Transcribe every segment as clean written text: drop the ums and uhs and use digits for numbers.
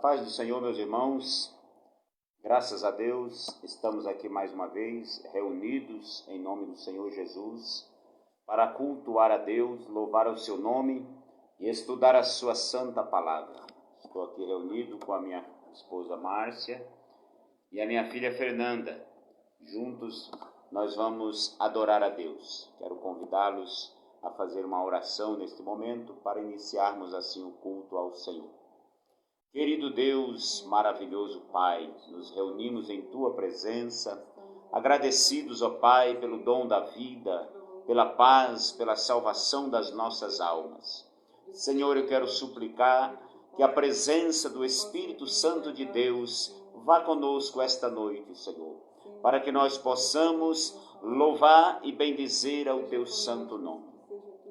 paz do Senhor, meus irmãos, graças a Deus, estamos aqui mais uma vez, reunidos em nome do Senhor Jesus, para cultuar a Deus, louvar o seu nome e estudar a sua santa palavra. Estou aqui reunido com a minha esposa Márcia e a minha filha Fernanda. Juntos nós vamos adorar a Deus. Quero convidá-los a fazer uma oração neste momento para iniciarmos assim o culto ao Senhor. Querido Deus, maravilhoso Pai, nos reunimos em Tua presença, agradecidos, ó Pai, pelo dom da vida, pela paz, pela salvação das nossas almas. Senhor, eu quero suplicar que a presença do Espírito Santo de Deus vá conosco esta noite, Senhor, para que nós possamos louvar e bendizer ao Teu santo nome.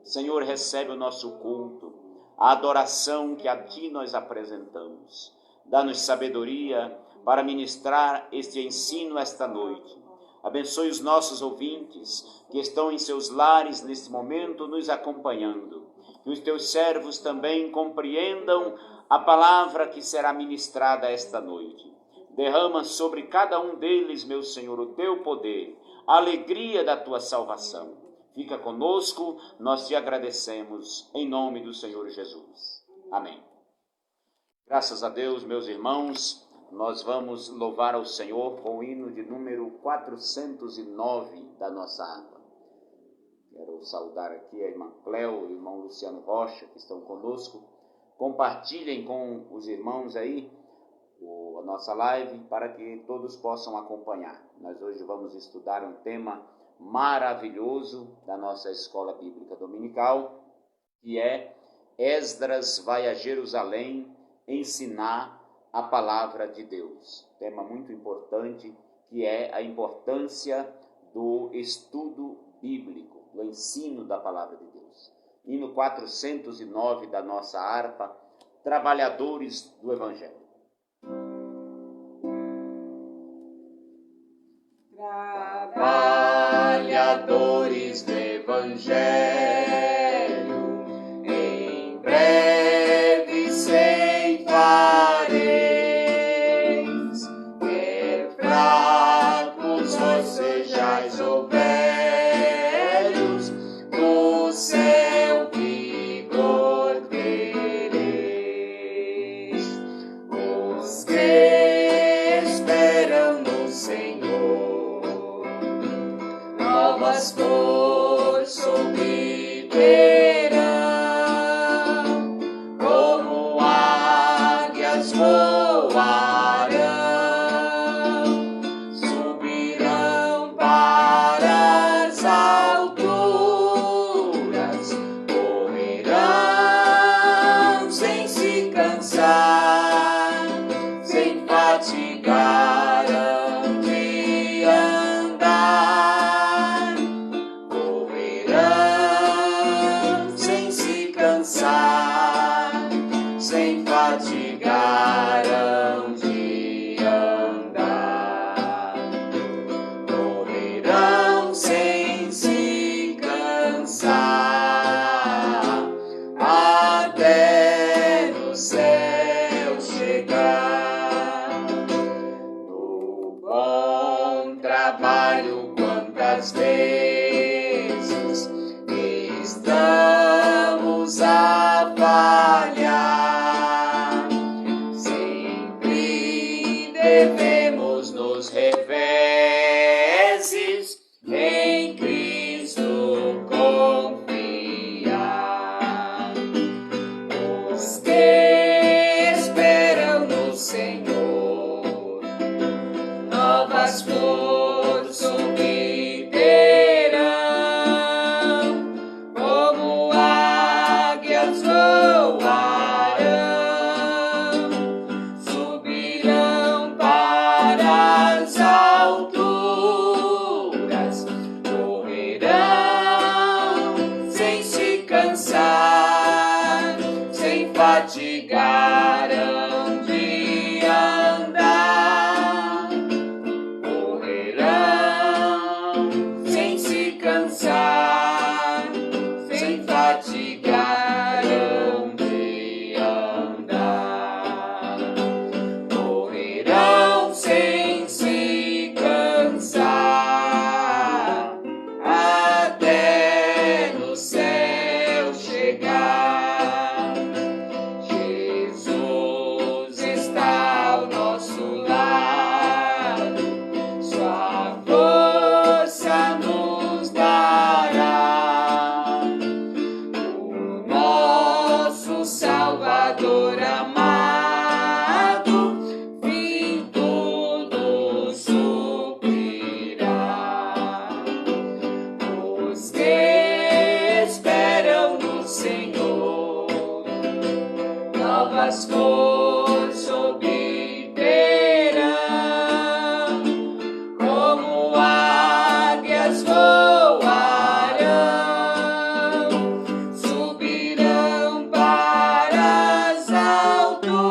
Senhor, recebe o nosso culto, a adoração que a Ti nós apresentamos. Dá-nos sabedoria para ministrar este ensino esta noite. Abençoe os nossos ouvintes que estão em seus lares neste momento nos acompanhando. Que os Teus servos também compreendam a palavra que será ministrada esta noite. Derrama sobre cada um deles, meu Senhor, o Teu poder, a alegria da Tua salvação. Fica conosco, nós Te agradecemos, em nome do Senhor Jesus. Amém. Graças a Deus, meus irmãos, nós vamos louvar ao Senhor com o hino de número 409 da nossa harpa. Quero saudar aqui a irmã Cléo e o irmão Luciano Rocha, que estão conosco. Compartilhem com os irmãos aí a nossa live para que todos possam acompanhar. Nós hoje vamos estudar um tema maravilhoso da nossa escola bíblica dominical, que é Esdras vai a Jerusalém ensinar a palavra de Deus. Tema muito importante, que é a importância do estudo bíblico, do ensino da palavra de Deus. Hino 409 da nossa harpa, Trabalhadores do Evangelho. Trabalhadores do Evangelho, em breve ceifareis, quer fracos vós sejais ou velhos, do seu vigor tereis. Os que esperam no Senhor, novas forças obterão, como águias voarão, subirão para as alturas, correrão sem se cansar, sem fatigar de andar. Sem se cansar, sem fatigarão de andar. Correrão sem se cansar, até no céu chegar. No bom trabalho, quantas vezes estamos a falhar, sempre devemos nos reveses em Cristo confiar. Os que esperam no Senhor, novas forças obterão, como águias voarão, subirão para as alturas, correrão sem se cansar, sem fatigarão de andar. Correrão sem se cansar, sem fatigarão de andar. Salvador amado, fim tudo suprirá. Os que esperam no Senhor, novas forças obterão, como águias voarão, subirão para as alturas,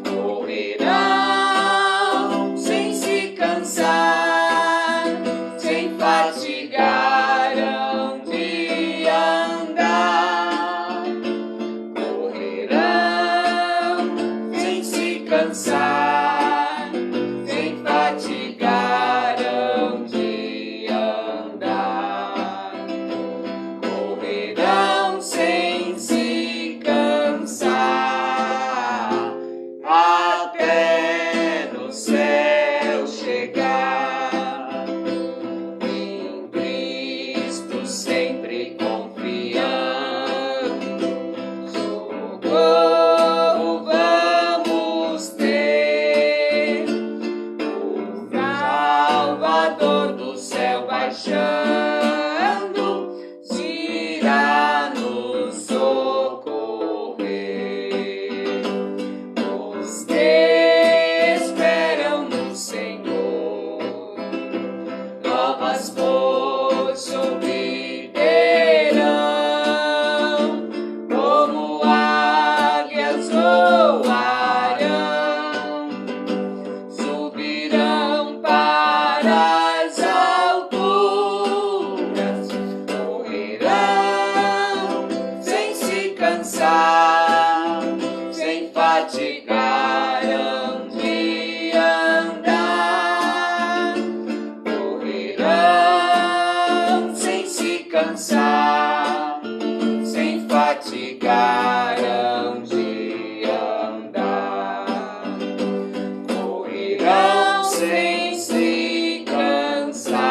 correrão sem se cansar, sem fatigarão de andar, correrão sem se cansar, sem fatigarão de andar, correrão sem se cansar, até no céu chegar. Em Cristo sempre confiando, socorro vamos ter. O Salvador do céu baixando, irá nos socorrer. Os que esperam no Senhor, novas forças obterão, como águias voarão, subirão para as alturas, correrão sem se cansar, sem fatigarão de andar, correrão sem se cansar, sem fatigarão de andar, correrão sem se cansar,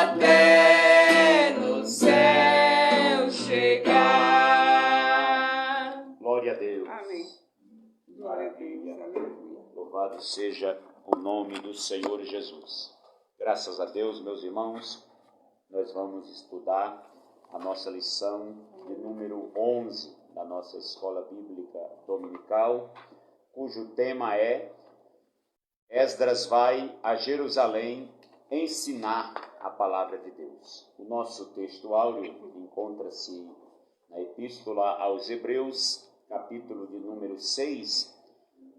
até no céu chegar. Glória a Deus. Amém. Glória a Deus. Aleluia. Louvado seja o nome do Senhor Jesus. Graças a Deus, meus irmãos, nós vamos estudar a nossa lição de número 11 da nossa escola bíblica dominical, cujo tema é Esdras vai a Jerusalém ensinar a palavra de Deus. O nosso texto áureo encontra-se na Epístola aos Hebreus, capítulo de número 6,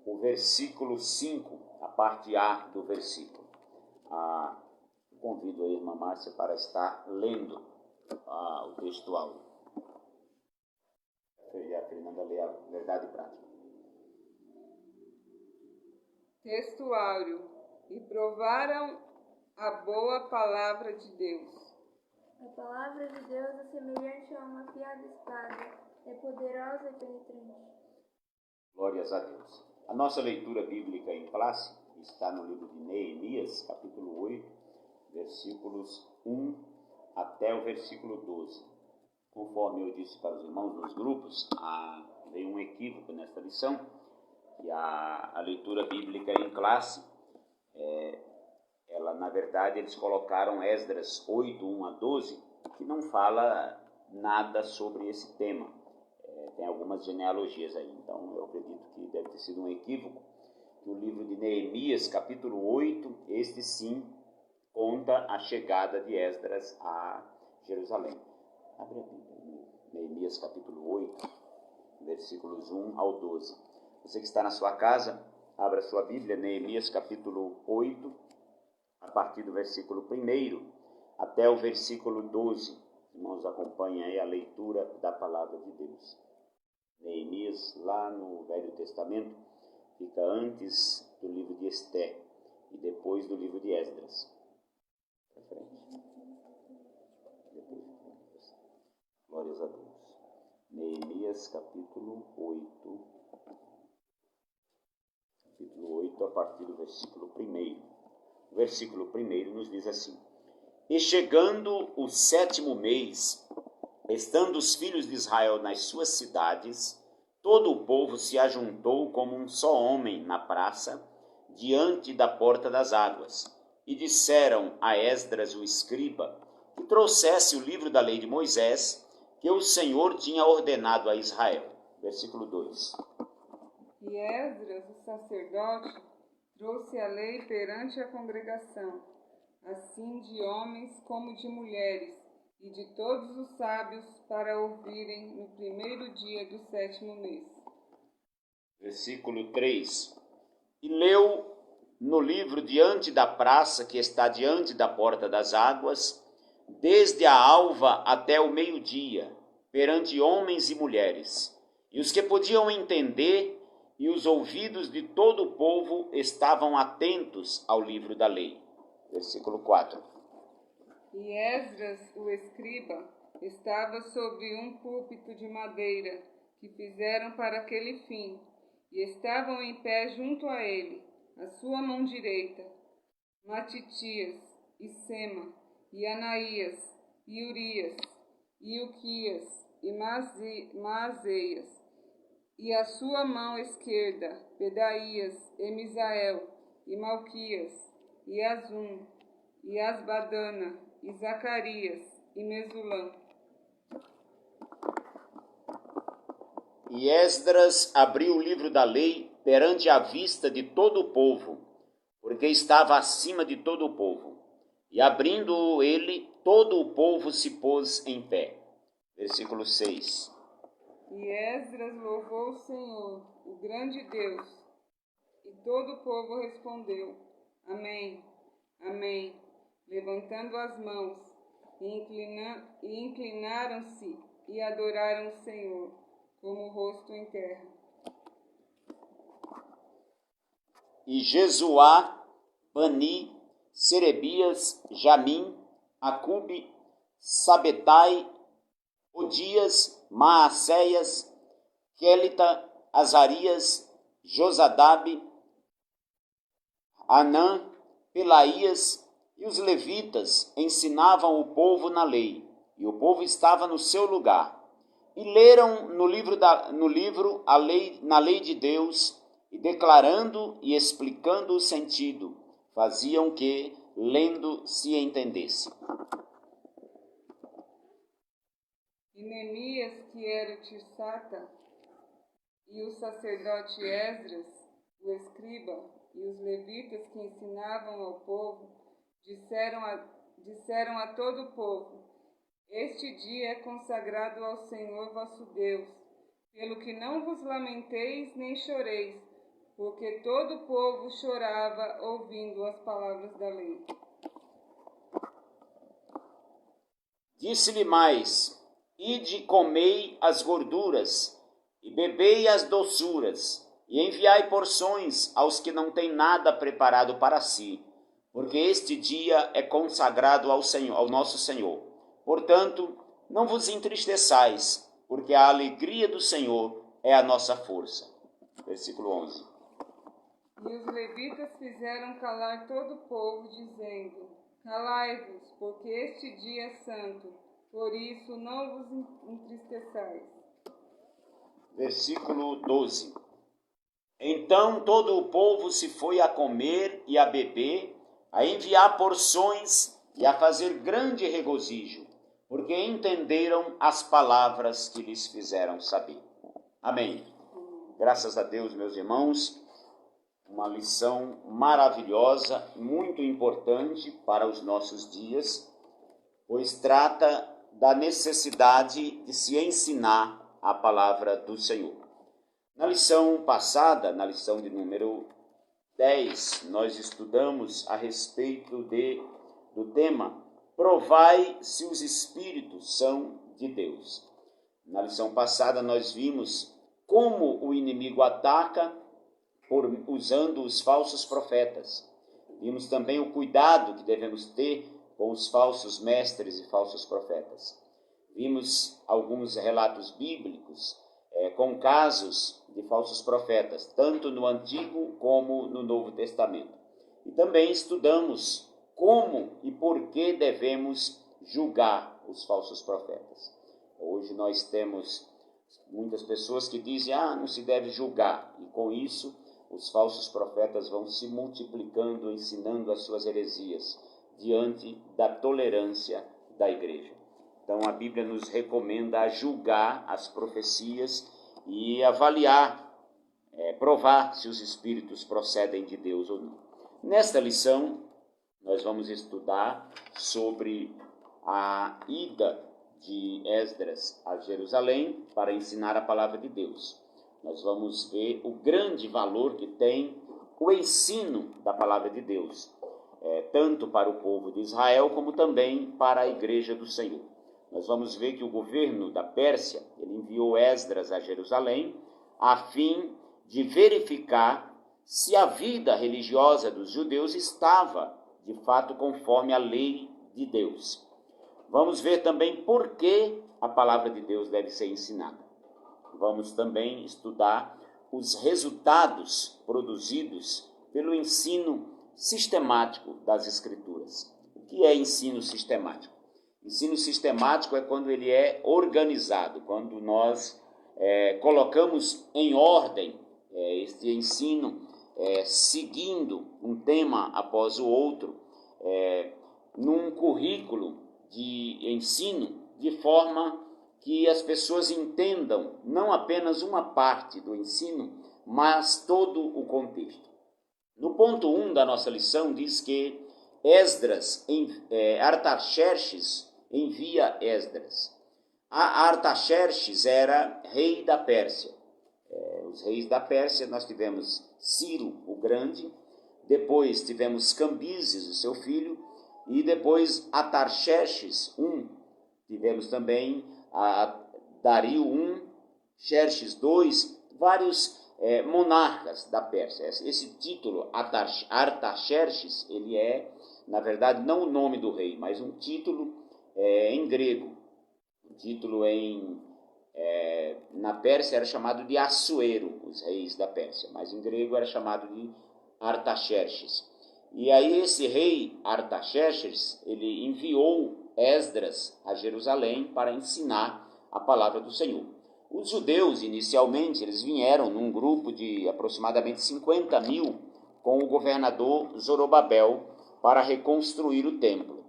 o versículo 5, a parte A do versículo. Convido a irmã Márcia para estar lendo o texto áureo. E a Fernanda lê a verdade prática. Texto áureo. E provaram a boa palavra de Deus. A palavra de Deus é semelhante a uma afiada espada, é poderosa e penetrante. Glórias a Deus. A nossa leitura bíblica em classe está no livro de Neemias, capítulo 8, versículos 1 até o versículo 12. Conforme eu disse para os irmãos nos grupos, veio um equívoco nesta lição, que a leitura bíblica em classe, na verdade, eles colocaram Esdras 8, 1 a 12, que não fala nada sobre esse tema. Tem algumas genealogias aí, então eu acredito que deve ter sido um equívoco. O livro de Neemias, capítulo 8, este sim conta a chegada de Esdras a Jerusalém. Abre a Bíblia, Neemias capítulo 8, versículos 1 ao 12. Você que está na sua casa, abra sua Bíblia, Neemias capítulo 8, a partir do versículo 1 até o versículo 12. Irmãos, acompanhem aí a leitura da palavra de Deus. Neemias, lá no Velho Testamento, fica antes do livro de Esté e depois do livro de Esdras. Para frente. Glórias a Deus. Neemias capítulo 8. Capítulo 8, a partir do versículo 1. O versículo 1 nos diz assim: E chegando o 7º mês, Estando os filhos de Israel nas suas cidades, todo o povo se ajuntou como um só homem na praça, diante da porta das águas, e disseram a Esdras o escriba que trouxesse o livro da lei de Moisés, que o Senhor tinha ordenado a Israel. Versículo 2. E Esdras, o sacerdote, trouxe a lei perante a congregação, assim de homens como de mulheres, e de todos os sábios, para ouvirem no primeiro dia do 7º mês. Versículo 3. E leu no livro diante da praça que está diante da porta das águas, desde a alva até o meio-dia, perante homens e mulheres. E os que podiam entender e os ouvidos de todo o povo estavam atentos ao livro da lei. Versículo 4. E Esdras, o escriba, estava sobre um púlpito de madeira que fizeram para aquele fim, e estavam em pé junto a ele, à sua mão direita, Matitias, e Sema, e Anaías, e Urias, e Uquias, e Maazeias, e à sua mão esquerda, Pedaías, e Misael, e Malquias, e Azum, e Asbadana, e Zacarias, e Mesulã. E Esdras abriu o livro da lei perante a vista de todo o povo, porque estava acima de todo o povo. E abrindo ele, todo o povo se pôs em pé. Versículo 6. E Esdras louvou o Senhor, o grande Deus. E todo o povo respondeu: Amém, Amém, levantando as mãos, e inclinaram-se e adoraram o Senhor, como o rosto em terra. E Jesuá, Bani, Serebias, Jamim, Acube, Sabetai, Odias, Maacéias, Quelita, Azarias, Josadabe, Anã, Pelaías e os levitas ensinavam o povo na lei, e o povo estava no seu lugar. E leram na lei de Deus, e declarando e explicando o sentido, faziam que, lendo, se entendesse. E Neemias, que era o Tirsata, e o sacerdote Esdras, o escriba, e os levitas que ensinavam ao povo, disseram a todo o povo: Este dia é consagrado ao Senhor vosso Deus, pelo que não vos lamenteis nem choreis, porque todo o povo chorava ouvindo as palavras da lei. Disse-lhe mais: Ide comei as gorduras, e bebei as doçuras, e enviai porções aos que não têm nada preparado para si, porque este dia é consagrado ao Senhor, ao nosso Senhor. Portanto, não vos entristeçais, porque a alegria do Senhor é a nossa força. Versículo 11. E os levitas fizeram calar todo o povo, dizendo: Calai-vos, porque este dia é santo, por isso não vos entristeçais. Versículo 12. Então todo o povo se foi a comer e a beber, a enviar porções e a fazer grande regozijo, porque entenderam as palavras que lhes fizeram saber. Amém. Graças a Deus, meus irmãos, uma lição maravilhosa, muito importante para os nossos dias, pois trata da necessidade de se ensinar a palavra do Senhor. Na lição passada, na lição de número 10, nós estudamos a respeito do tema Provai se os Espíritos são de Deus. Na lição passada nós vimos como o inimigo ataca usando os falsos profetas. Vimos também o cuidado que devemos ter com os falsos mestres e falsos profetas. Vimos alguns relatos bíblicos com casos de falsos profetas, tanto no Antigo como no Novo Testamento. E também estudamos como e por que devemos julgar os falsos profetas. Hoje nós temos muitas pessoas que dizem, não se deve julgar, e com isso os falsos profetas vão se multiplicando, ensinando as suas heresias, diante da tolerância da igreja. Então a Bíblia nos recomenda a julgar as profecias e avaliar, provar se os espíritos procedem de Deus ou não. Nesta lição, nós vamos estudar sobre a ida de Esdras a Jerusalém para ensinar a palavra de Deus. Nós vamos ver o grande valor que tem o ensino da palavra de Deus, tanto para o povo de Israel como também para a igreja do Senhor. Nós vamos ver que o governo da Pérsia, ele enviou Esdras a Jerusalém a fim de verificar se a vida religiosa dos judeus estava, de fato, conforme a lei de Deus. Vamos ver também por que a palavra de Deus deve ser ensinada. Vamos também estudar os resultados produzidos pelo ensino sistemático das Escrituras. O que é ensino sistemático? Ensino sistemático é quando ele é organizado, quando nós colocamos em ordem este ensino, seguindo um tema após o outro, num currículo de ensino, de forma que as pessoas entendam não apenas uma parte do ensino, mas todo o contexto. No ponto 1 da nossa lição diz que Artaxerxes envia Esdras. Artaxerxes era rei da Pérsia. Os reis da Pérsia, nós tivemos Ciro o Grande, depois tivemos Cambises, o seu filho, e depois Artaxerxes I. Tivemos também Dario I, Xerxes II, vários monarcas da Pérsia. Esse título, Artaxerxes, ele é, na verdade, não o nome do rei, mas um título em grego. O título na Pérsia era chamado de Assuero, os reis da Pérsia, mas em grego era chamado de Artaxerxes. E aí esse rei Artaxerxes, ele enviou Esdras a Jerusalém para ensinar a palavra do Senhor. Os judeus, inicialmente, eles vieram num grupo de aproximadamente 50 mil com o governador Zorobabel para reconstruir o templo.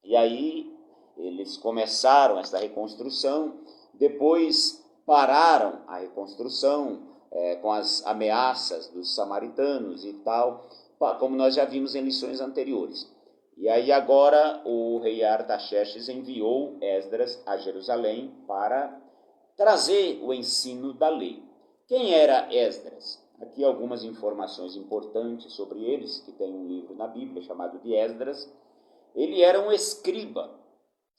E aí eles começaram essa reconstrução, depois pararam a reconstrução com as ameaças dos samaritanos e tal, como nós já vimos em lições anteriores. E aí agora o rei Artaxerxes enviou Esdras a Jerusalém para trazer o ensino da lei. Quem era Esdras? Aqui algumas informações importantes sobre eles, que tem um livro na Bíblia chamado de Esdras. Ele era um escriba.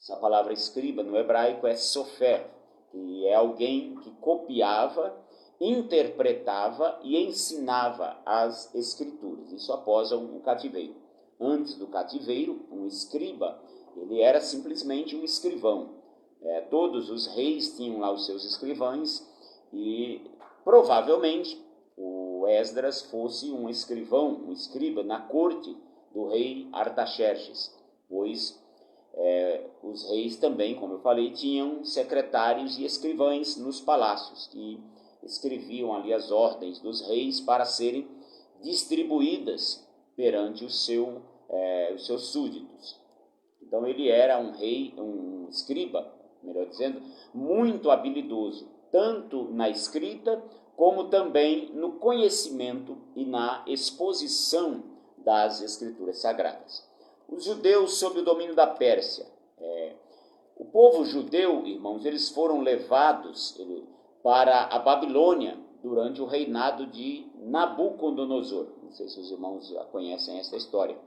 Essa palavra escriba no hebraico é sofer, que é alguém que copiava, interpretava e ensinava as escrituras. Isso após o cativeiro. Antes do cativeiro, um escriba, ele era simplesmente um escrivão. Todos os reis tinham lá os seus escrivães e provavelmente o Esdras fosse um escrivão, um escriba na corte do rei Artaxerxes, pois os reis também, como eu falei, tinham secretários e escrivães nos palácios que escreviam ali as ordens dos reis para serem distribuídas perante os seus súditos. Então ele era um rei, um escriba, melhor dizendo, muito habilidoso, tanto na escrita como também no conhecimento e na exposição das escrituras sagradas. Os judeus sob o domínio da Pérsia. O povo judeu, irmãos, eles foram levados para a Babilônia durante o reinado de Nabucodonosor. Não sei se os irmãos já conhecem essa história.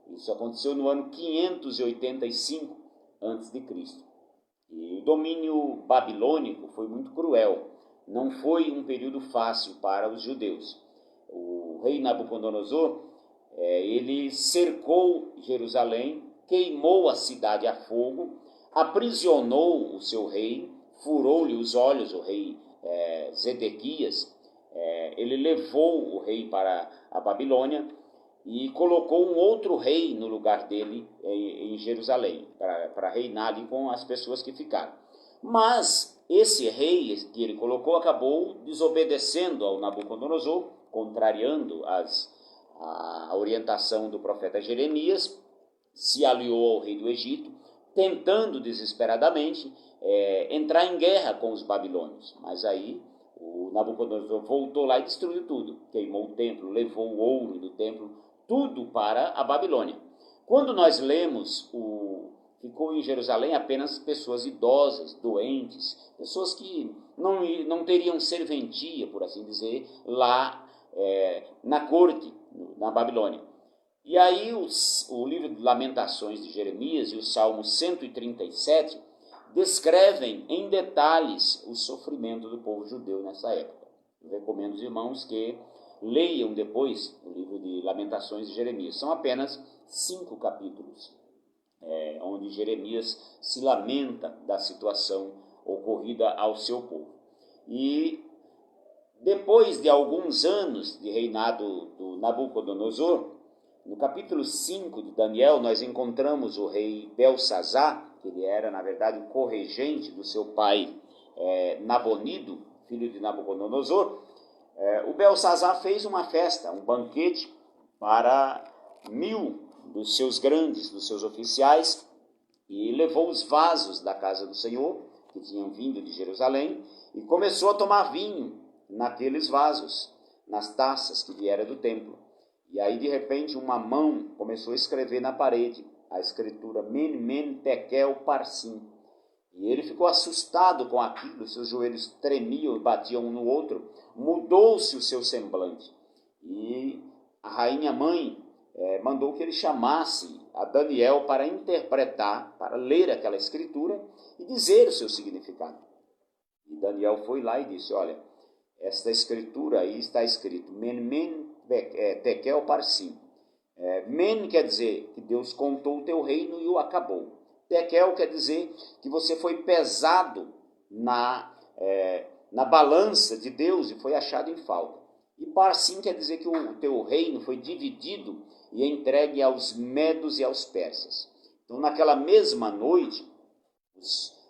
Isso aconteceu no ano 585 a.C. E o domínio babilônico foi muito cruel. Não foi um período fácil para os judeus. O rei Nabucodonosor, ele cercou Jerusalém, queimou a cidade a fogo, aprisionou o seu rei, furou-lhe os olhos, o rei Zedequias. Ele levou o rei para a Babilônia e colocou um outro rei no lugar dele em Jerusalém, para reinar ali com as pessoas que ficaram. Mas esse rei que ele colocou acabou desobedecendo ao Nabucodonosor, contrariando a orientação do profeta Jeremias, se aliou ao rei do Egito, tentando desesperadamente entrar em guerra com os babilônios. Mas aí o Nabucodonosor voltou lá e destruiu tudo. Queimou o templo, levou o ouro do templo, tudo para a Babilônia. Quando nós lemos ficou em Jerusalém apenas pessoas idosas, doentes, pessoas que não teriam serventia, por assim dizer, lá na corte, na Babilônia. E aí o livro de Lamentações de Jeremias e o Salmo 137 descrevem em detalhes o sofrimento do povo judeu nessa época. Eu recomendo os irmãos que leiam depois o livro de Lamentações de Jeremias. São apenas 5 capítulos, onde Jeremias se lamenta da situação ocorrida ao seu povo. E depois de alguns anos de reinado do Nabucodonosor, no capítulo 5 de Daniel, nós encontramos o rei Belsazar, que ele era, na verdade, o corregente do seu pai Nabonido, filho de Nabucodonosor. O Belsazar fez uma festa, um banquete para 1000 dos seus grandes, dos seus oficiais, e levou os vasos da casa do Senhor, que tinham vindo de Jerusalém, e começou a tomar vinho naqueles vasos, nas taças que vieram do templo. E aí, de repente, uma mão começou a escrever na parede a escritura Men, Men, Tekel, Parsim. E ele ficou assustado com aquilo, seus joelhos tremiam e batiam um no outro, mudou-se o seu semblante. E a rainha mãe mandou que ele chamasse a Daniel para interpretar, para ler aquela escritura e dizer o seu significado. E Daniel foi lá e disse: olha, esta escritura aí está escrito Men, Men, Tekel, Parsim. Men quer dizer que Deus contou o teu reino e o acabou. Tekel quer dizer que você foi pesado na balança de Deus e foi achado em falta. E Parsim quer dizer que o teu reino foi dividido e entregue aos medos e aos persas. Então, naquela mesma noite,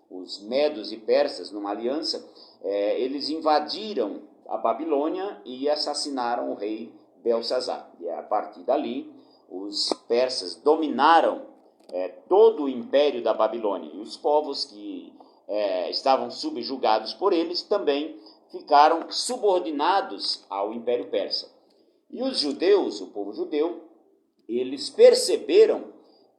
os medos e persas, numa aliança, eles invadiram a Babilônia e assassinaram o rei Belsazar. E a partir dali, os persas dominaram todo o império da Babilônia. E os povos que estavam subjugados por eles também ficaram subordinados ao império persa. E os judeus, o povo judeu, eles perceberam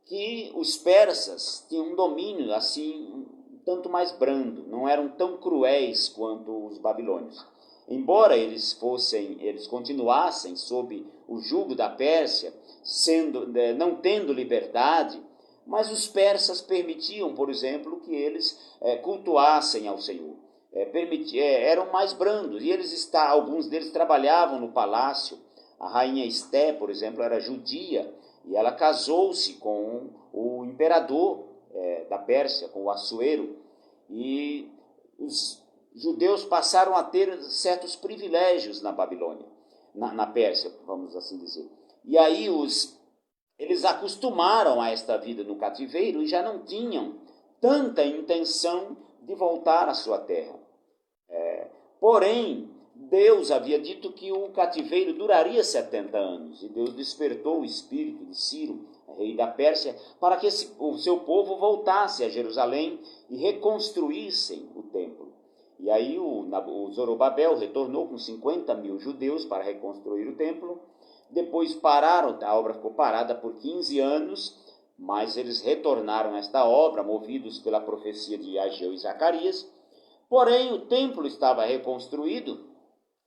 que os persas tinham um domínio assim, um tanto mais brando, não eram tão cruéis quanto os babilônios. Embora eles continuassem sob o jugo da Pérsia, não tendo liberdade, mas os persas permitiam, por exemplo, que eles cultuassem ao Senhor. Eram mais brandos, e alguns deles trabalhavam no palácio. A rainha Esté, por exemplo, era judia, e ela casou-se com o imperador da Pérsia, com o Assuero, e os judeus passaram a ter certos privilégios na Babilônia, na Pérsia, vamos assim dizer. E aí eles acostumaram a esta vida no cativeiro e já não tinham tanta intenção de voltar à sua terra. Porém, Deus havia dito que o cativeiro duraria 70 anos, e Deus despertou o espírito de Ciro, rei da Pérsia, para que o seu povo voltasse a Jerusalém e reconstruíssem o templo. E aí o Zorobabel retornou com 50.000 judeus para reconstruir o templo. Depois a obra ficou parada por 15 anos, mas eles retornaram a esta obra, movidos pela profecia de Ageu e Zacarias. Porém, o templo estava reconstruído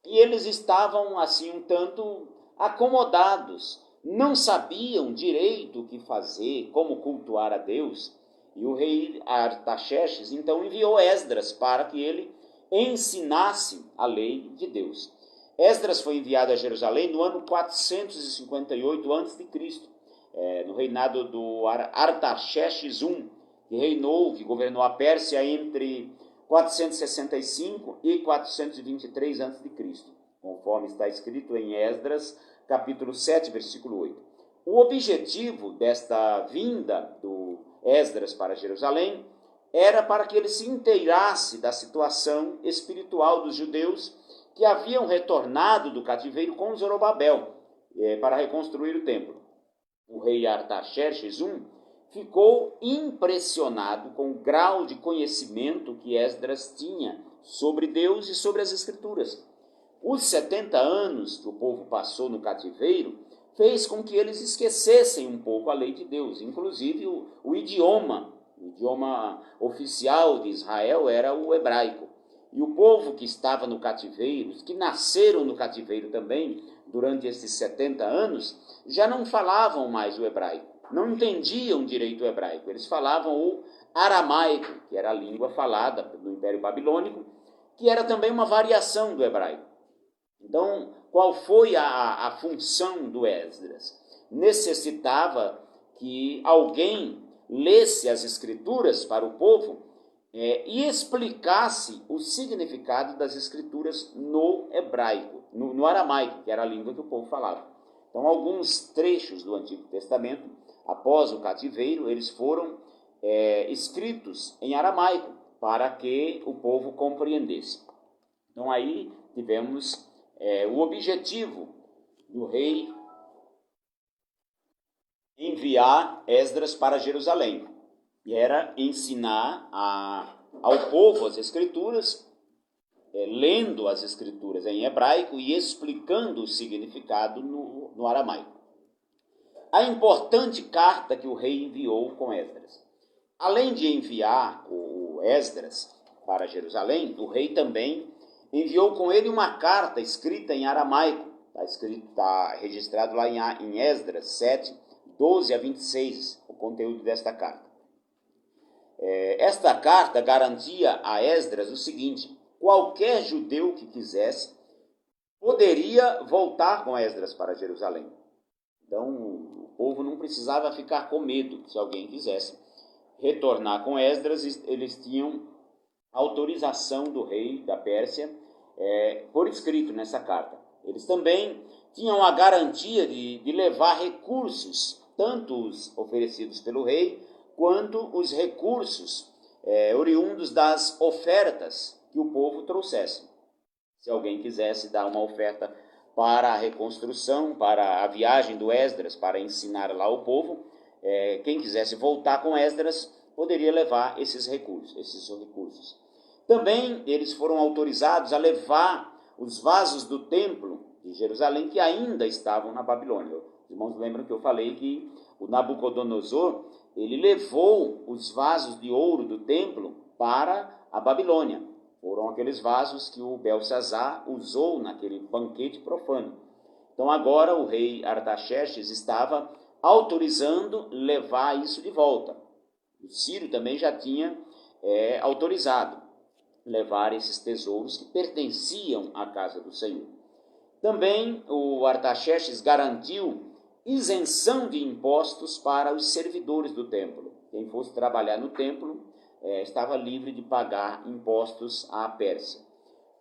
e eles estavam assim um tanto acomodados, não sabiam direito o que fazer, como cultuar a Deus. E o rei Artaxerxes então enviou Esdras para que ele ensinasse a lei de Deus. Esdras foi enviado a Jerusalém no ano 458 a.C., no reinado do Artaxerxes I, que governou a Pérsia entre 465 e 423 a.C., conforme está escrito em Esdras, capítulo 7, versículo 8. O objetivo desta vinda do Esdras para Jerusalém era para que ele se inteirasse da situação espiritual dos judeus que haviam retornado do cativeiro com Zorobabel para reconstruir o templo. O rei Artaxerxes I ficou impressionado com o grau de conhecimento que Esdras tinha sobre Deus e sobre as Escrituras. Os 70 anos que o povo passou no cativeiro fez com que eles esquecessem um pouco a lei de Deus, inclusive o idioma oficial de Israel era o hebraico. E o povo que estava no cativeiro, os que nasceram no cativeiro também, durante esses 70 anos, já não falavam mais o hebraico, não entendiam direito o hebraico. Eles falavam o aramaico, que era a língua falada no Império Babilônico, que era também uma variação do hebraico. Então, qual foi a função do Esdras? Necessitava que alguém lesse as Escrituras para o povo e explicasse o significado das Escrituras no hebraico, no aramaico, que era a língua que o povo falava. Então, alguns trechos do Antigo Testamento, após o cativeiro, eles foram escritos em aramaico, para que o povo compreendesse. Então, aí tivemos o objetivo do rei enviar Esdras para Jerusalém, e era ensinar ao povo as Escrituras, lendo as Escrituras em hebraico e explicando o significado no aramaico. A importante carta que o rei enviou com Esdras. Além de enviar o Esdras para Jerusalém, o rei também enviou com ele uma carta escrita em aramaico. Está registrado lá em Esdras 7, 12 a 26, o conteúdo desta carta. Esta carta garantia a Esdras o seguinte: qualquer judeu que quisesse poderia voltar com Esdras para Jerusalém. Então, o povo não precisava ficar com medo. Se alguém quisesse retornar com Esdras, eles tinham autorização do rei da Pérsia por escrito nessa carta. Eles também tinham a garantia de levar recursos, tanto os oferecidos pelo rei, quanto os recursos oriundos das ofertas que o povo trouxesse. Se alguém quisesse dar uma oferta para a reconstrução, para a viagem do Esdras, para ensinar lá o povo, quem quisesse voltar com Esdras poderia levar esses recursos. Também eles foram autorizados a levar os vasos do templo de Jerusalém que ainda estavam na Babilônia. Os irmãos lembram que eu falei que o Nabucodonosor, ele levou os vasos de ouro do templo para a Babilônia. Foram aqueles vasos que o Belsazar usou naquele banquete profano. Então agora o rei Artaxerxes estava autorizando levar isso de volta. O Ciro também já tinha autorizado levar esses tesouros que pertenciam à casa do Senhor. Também o Artaxerxes garantiu isenção de impostos para os servidores do templo. Quem fosse trabalhar no templo estava livre de pagar impostos à Pérsia.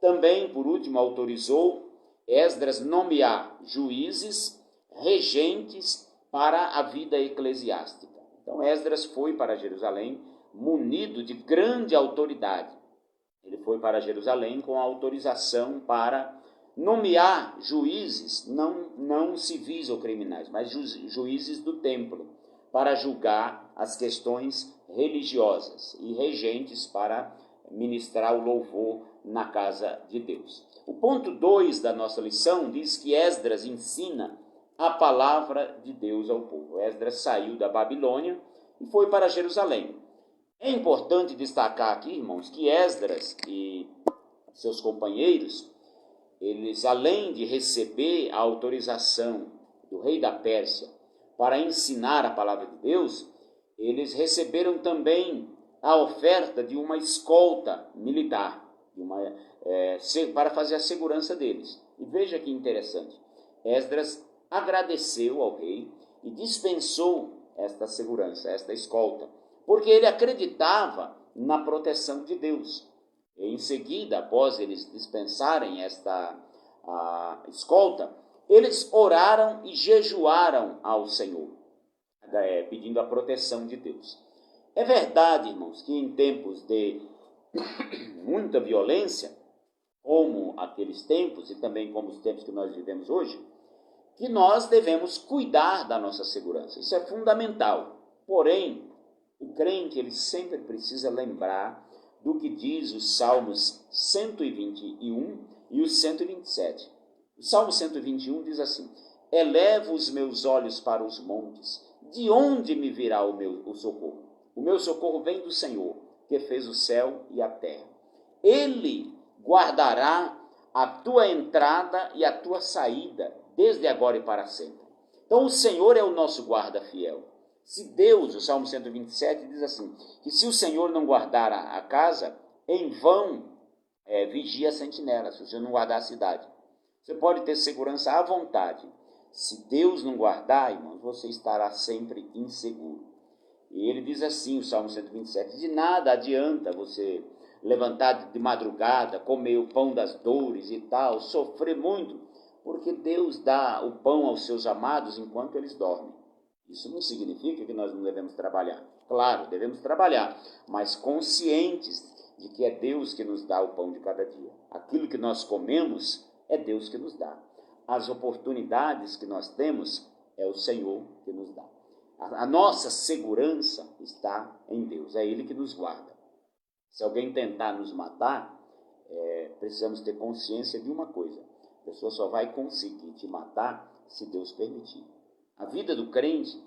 Também, por último, autorizou Esdras nomear juízes, regentes para a vida eclesiástica. Então, Esdras foi para Jerusalém munido de grande autoridade. Ele foi para Jerusalém com autorização para nomear juízes, não civis ou criminais, mas juízes do templo, para julgar as questões religiosas, e regentes para ministrar o louvor na casa de Deus. O ponto 2 da nossa lição diz que Esdras ensina a palavra de Deus ao povo. Esdras saiu da Babilônia e foi para Jerusalém. É importante destacar aqui, irmãos, que Esdras e seus companheiros, eles, além de receber a autorização do rei da Pérsia para ensinar a palavra de Deus, eles receberam também a oferta de uma escolta militar, para fazer a segurança deles. E veja que interessante, Esdras agradeceu ao rei e dispensou esta segurança, esta escolta, porque ele acreditava na proteção de Deus. E em seguida, após eles dispensarem esta escolta, eles oraram e jejuaram ao Senhor, pedindo a proteção de Deus. É verdade, irmãos, que em tempos de muita violência, como aqueles tempos e também como os tempos que nós vivemos hoje, que nós devemos cuidar da nossa segurança. Isso é fundamental. Porém, o crente ele sempre precisa lembrar do que diz os Salmos 121 e os 127. O Salmo 121 diz assim: elevo os meus olhos para os montes, de onde me virá o socorro? O meu socorro vem do Senhor, que fez o céu e a terra. Ele guardará a tua entrada e a tua saída, desde agora e para sempre. Então o Senhor é o nosso guarda fiel. Se Deus, o Salmo 127 diz assim, que se o Senhor não guardar a casa, em vão vigia a sentinela, se o Senhor não guardar a cidade. Você pode ter segurança à vontade. Se Deus não guardar, irmãos, você estará sempre inseguro. E ele diz assim, o Salmo 127, de nada adianta você levantar de madrugada, comer o pão das dores e tal, sofrer muito, porque Deus dá o pão aos seus amados enquanto eles dormem. Isso não significa que nós não devemos trabalhar. Claro, devemos trabalhar, mas conscientes de que é Deus que nos dá o pão de cada dia. Aquilo que nós comemos é Deus que nos dá. As oportunidades que nós temos é o Senhor que nos dá. A nossa segurança está em Deus, é Ele que nos guarda. Se alguém tentar nos matar, precisamos ter consciência de uma coisa: a pessoa só vai conseguir te matar se Deus permitir. A vida do crente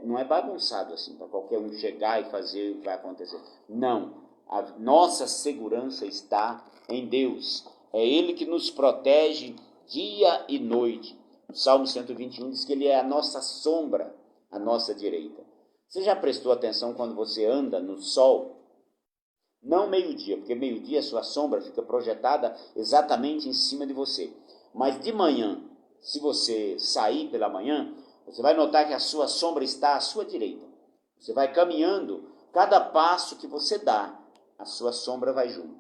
não é bagunçado assim, para qualquer um chegar e fazer o que vai acontecer. Não, a nossa segurança está em Deus. É Ele que nos protege dia e noite. O Salmo 121 diz que Ele é a nossa sombra, à nossa direita. Você já prestou atenção quando você anda no sol? Não meio-dia, porque meio-dia a sua sombra fica projetada exatamente em cima de você. Mas de manhã, se você sair pela manhã, você vai notar que a sua sombra está à sua direita. Você vai caminhando, cada passo que você dá, a sua sombra vai junto.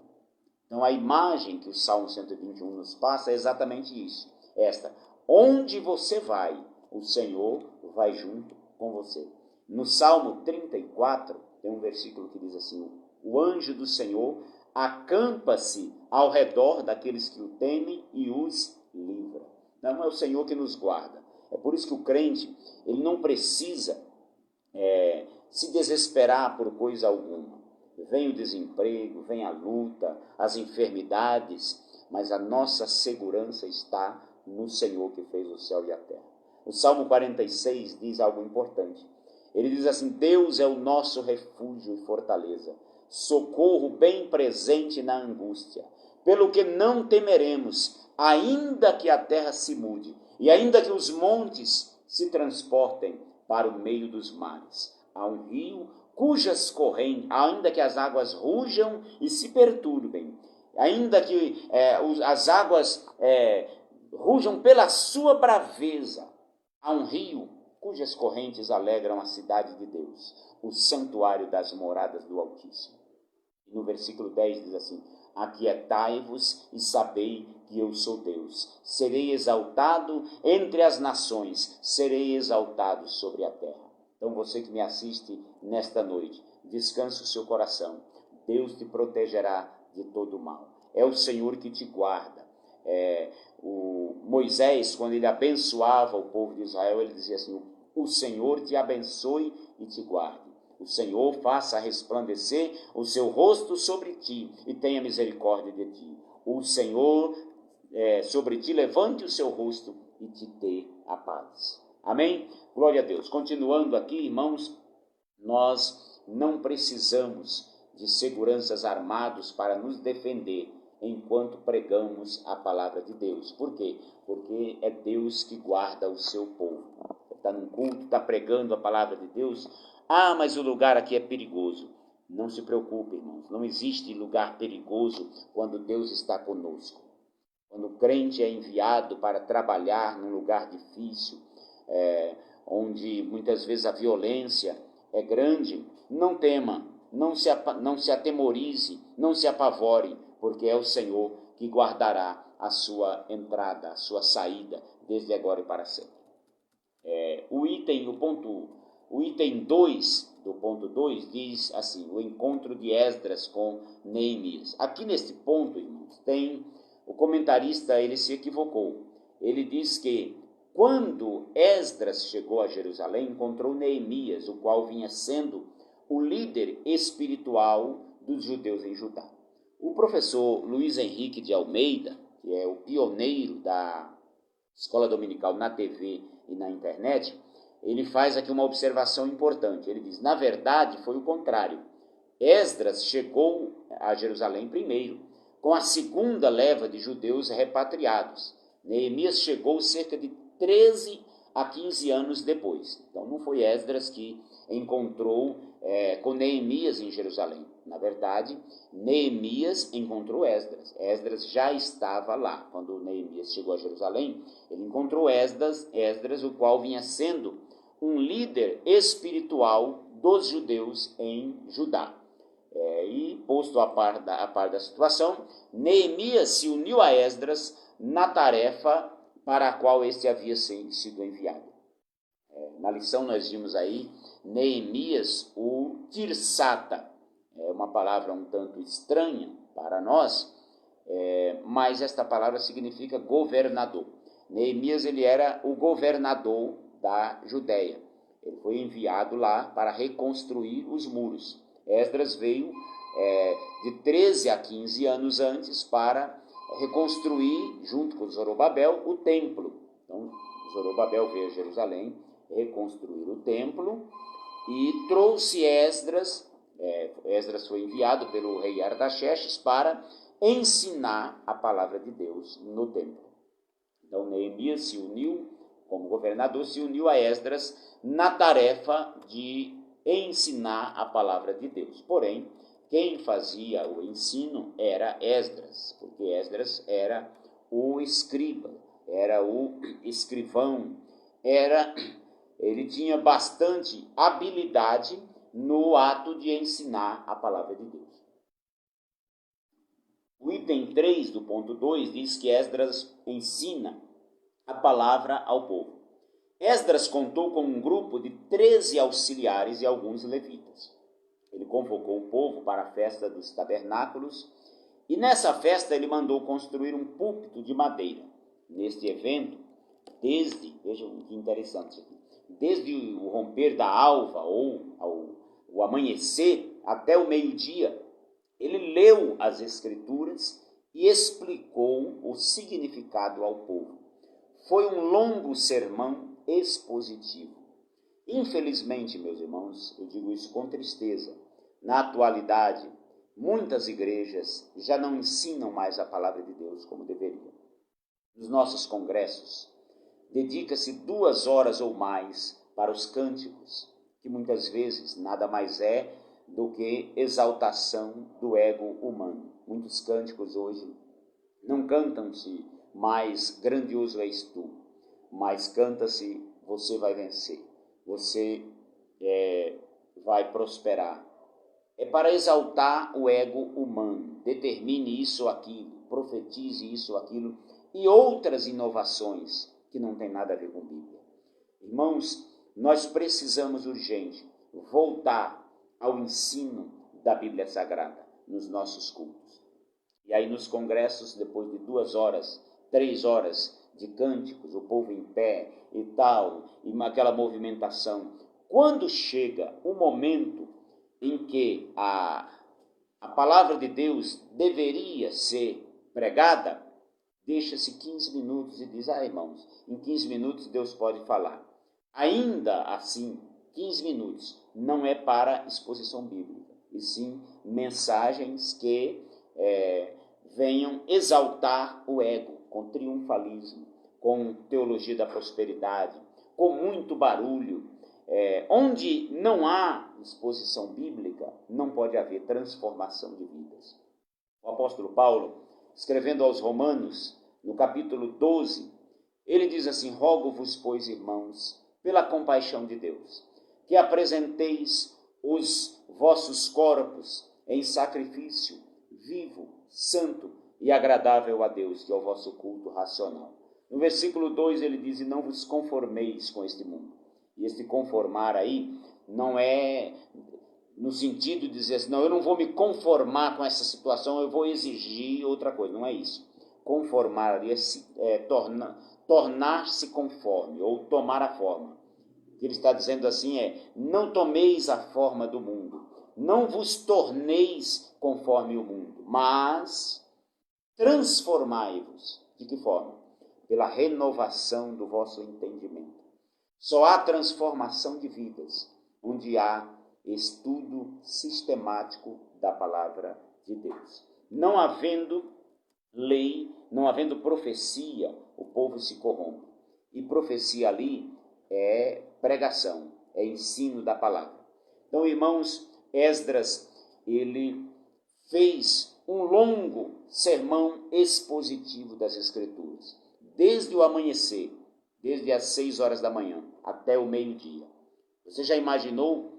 Então a imagem que o Salmo 121 nos passa é exatamente isso. Esta, onde você vai, o Senhor vai junto com você. No Salmo 34, tem um versículo que diz assim: o anjo do Senhor acampa-se ao redor daqueles que o temem e os livra. Não é o Senhor que nos guarda. É por isso que o crente ele não precisa se desesperar por coisa alguma. Vem o desemprego, vem a luta, as enfermidades, mas a nossa segurança está no Senhor que fez o céu e a terra. O Salmo 46 diz algo importante. Ele diz assim: Deus é o nosso refúgio e fortaleza, socorro bem presente na angústia, pelo que não temeremos, ainda que a terra se mude, e ainda que os montes se transportem para o meio dos mares. Há um rio cujas correntes, ainda que as águas rujam e se perturbem, ainda que as águas rujam pela sua braveza, há um rio cujas correntes alegram a cidade de Deus, o santuário das moradas do Altíssimo. E no versículo 10 diz assim: aquietai-vos e sabei que eu sou Deus. Serei exaltado entre as nações, serei exaltado sobre a terra. Então você que me assiste nesta noite, descanse o seu coração. Deus te protegerá de todo o mal. É o Senhor que te guarda. O Moisés, quando ele abençoava o povo de Israel, ele dizia assim: o Senhor te abençoe e te guarde. O Senhor faça resplandecer o seu rosto sobre ti e tenha misericórdia de ti. O Senhor sobre ti levante o seu rosto e te dê a paz. Amém? Glória a Deus. Continuando aqui, irmãos, nós não precisamos de seguranças armados para nos defender enquanto pregamos a palavra de Deus. Por quê? Porque é Deus que guarda o seu povo. Está num culto, está pregando a palavra de Deus. Ah, mas o lugar aqui é perigoso. Não se preocupe, irmãos. Não existe lugar perigoso quando Deus está conosco. Quando o crente é enviado para trabalhar num lugar difícil, onde muitas vezes a violência é grande, não tema, não se atemorize, não se apavore, porque é o Senhor que guardará a sua entrada, a sua saída, desde agora e para sempre. O ponto O item 2 do ponto 2 diz assim, o encontro de Esdras com Neemias. Aqui neste ponto, irmãos, o comentarista, ele se equivocou. Ele diz que quando Esdras chegou a Jerusalém, encontrou Neemias, o qual vinha sendo o líder espiritual dos judeus em Judá. O professor Luiz Henrique de Almeida, que é o pioneiro da escola dominical na TV e na internet, ele faz aqui uma observação importante. Ele diz, na verdade, foi o contrário. Esdras chegou a Jerusalém primeiro, com a segunda leva de judeus repatriados. Neemias chegou cerca de 13 a 15 anos depois. Então, não foi Esdras que encontrou com Neemias em Jerusalém. Na verdade, Neemias encontrou Esdras. Esdras já estava lá. Quando Neemias chegou a Jerusalém, ele encontrou Esdras, o qual vinha sendo um líder espiritual dos judeus em Judá. E, posto a par da situação, Neemias se uniu a Esdras na tarefa para a qual este havia sido enviado. Na lição nós vimos aí Neemias, o Tirsata. É uma palavra um tanto estranha para nós, mas esta palavra significa governador. Neemias, ele era o governador da Judéia. Ele foi enviado lá para reconstruir os muros. Esdras veio de 13 a 15 anos antes para reconstruir, junto com Zorobabel, o templo. Então, Zorobabel veio a Jerusalém reconstruir o templo e trouxe Esdras. Esdras foi enviado pelo rei Artaxerxes para ensinar a palavra de Deus no templo. Então, Neemias se uniu, como governador, se uniu a Esdras na tarefa de ensinar a palavra de Deus. Porém, quem fazia o ensino era Esdras, porque Esdras era o escriba, era o escrivão, ele tinha bastante habilidade no ato de ensinar a palavra de Deus. O item 3 do ponto 2 diz que Esdras ensina a palavra ao povo. Esdras contou com um grupo de 13 auxiliares e alguns levitas. Ele convocou o povo para a festa dos tabernáculos e nessa festa ele mandou construir um púlpito de madeira. Neste evento, vejam que interessante isso aqui, desde o romper da alva ou o amanhecer até o meio-dia, ele leu as Escrituras e explicou o significado ao povo. Foi um longo sermão expositivo. Infelizmente, meus irmãos, eu digo isso com tristeza, na atualidade, muitas igrejas já não ensinam mais a palavra de Deus como deveriam. Nos nossos congressos, dedica-se 2 horas ou mais para os cânticos, que muitas vezes nada mais é do que exaltação do ego humano. Muitos cânticos hoje não cantam-se mais grandioso és tu, mas canta-se você vai vencer, você vai prosperar. É para exaltar o ego humano, determine isso ou aquilo, profetize isso ou aquilo, e outras inovações que não tem nada a ver com Bíblia. Irmãos, nós precisamos urgente voltar ao ensino da Bíblia Sagrada nos nossos cultos. E aí nos congressos, depois de 2 horas, 3 horas de cânticos, o povo em pé e tal, e aquela movimentação, quando chega o momento em que a palavra de Deus deveria ser pregada, deixa-se 15 minutos e diz, irmãos, em 15 minutos Deus pode falar. Ainda assim, 15 minutos não é para exposição bíblica, e sim mensagens que venham exaltar o ego, com triunfalismo, com teologia da prosperidade, com muito barulho. Onde não há exposição bíblica, não pode haver transformação de vidas. O apóstolo Paulo, escrevendo aos Romanos, no capítulo 12, ele diz assim, rogo-vos, pois, irmãos, pela compaixão de Deus, que apresenteis os vossos corpos em sacrifício vivo, santo e agradável a Deus, que é o vosso culto racional. No versículo 2 ele diz, e não vos conformeis com este mundo, E esse conformar aí não é no sentido de dizer assim, não, eu não vou me conformar com essa situação, eu vou exigir outra coisa. Não é isso. Conformar é tornar-se conforme, ou tomar a forma. O que ele está dizendo assim é, não tomeis a forma do mundo, não vos torneis conforme o mundo, mas transformai-vos. De que forma? Pela renovação do vosso entendimento. Só há transformação de vidas onde há estudo sistemático da palavra de Deus. Não havendo lei, não havendo profecia, o povo se corrompe. E profecia ali é pregação, é ensino da palavra. Então, irmãos, Esdras, ele fez um longo sermão expositivo das Escrituras, desde o amanhecer, desde as 6 horas da manhã até o meio-dia. Você já imaginou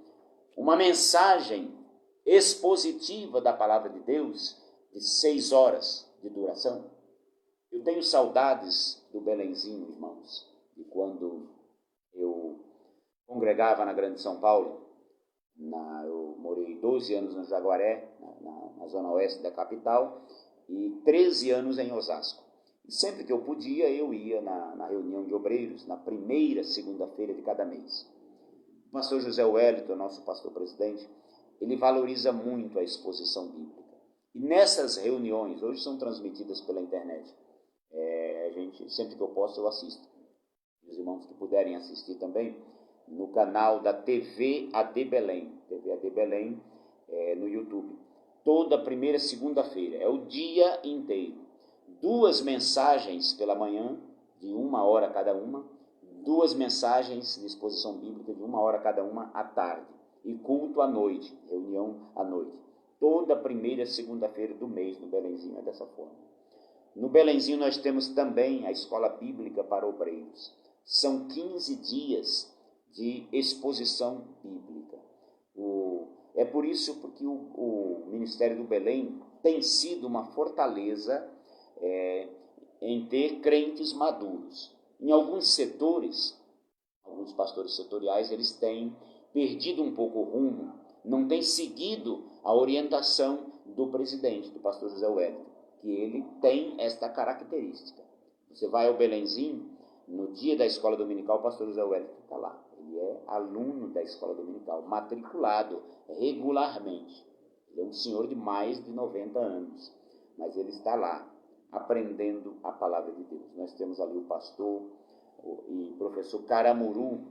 uma mensagem expositiva da palavra de Deus de 6 horas de duração? Eu tenho saudades do Belenzinho, irmãos, de quando eu congregava na Grande São Paulo. Eu morei 12 anos no Jaguaré, na zona oeste da capital, e 13 anos em Osasco. E sempre que eu podia, eu ia na reunião de obreiros, na primeira segunda-feira de cada mês. O pastor José Wellington, nosso pastor presidente, ele valoriza muito a exposição bíblica. E nessas reuniões, hoje são transmitidas pela internet, sempre que eu posso, eu assisto. Os irmãos que puderem assistir também, no canal da TV AD Belém, no YouTube. Toda primeira segunda-feira, é o dia inteiro. 2 mensagens pela manhã, de 1 hora cada uma, 2 mensagens de exposição bíblica de 1 hora cada uma à tarde, e culto à noite, reunião à noite. Toda primeira segunda-feira do mês no Belenzinho é dessa forma. No Belenzinho nós temos também a escola bíblica para obreiros. São 15 dias de exposição bíblica. É por isso porque o Ministério do Belém tem sido uma fortaleza em ter crentes maduros. Em alguns setores, alguns pastores setoriais, eles têm perdido um pouco o rumo, não têm seguido a orientação do presidente, do pastor José Wellington, que ele tem esta característica. Você vai ao Belenzinho, no dia da escola dominical, o pastor José Wellington está lá. Ele é aluno da escola dominical, matriculado regularmente. Ele é um senhor de mais de 90 anos, mas ele está lá, aprendendo a palavra de Deus. Nós temos ali o pastor e professor Caramuru,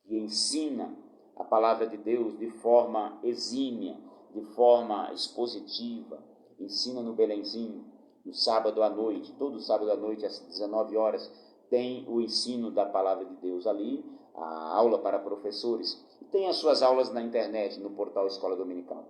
que ensina a palavra de Deus de forma exímia, de forma expositiva, ensina no Belenzinho, no sábado à noite, todo sábado à noite, às 19 horas, tem o ensino da palavra de Deus ali, a aula para professores, e tem as suas aulas na internet, no portal Escola Dominical.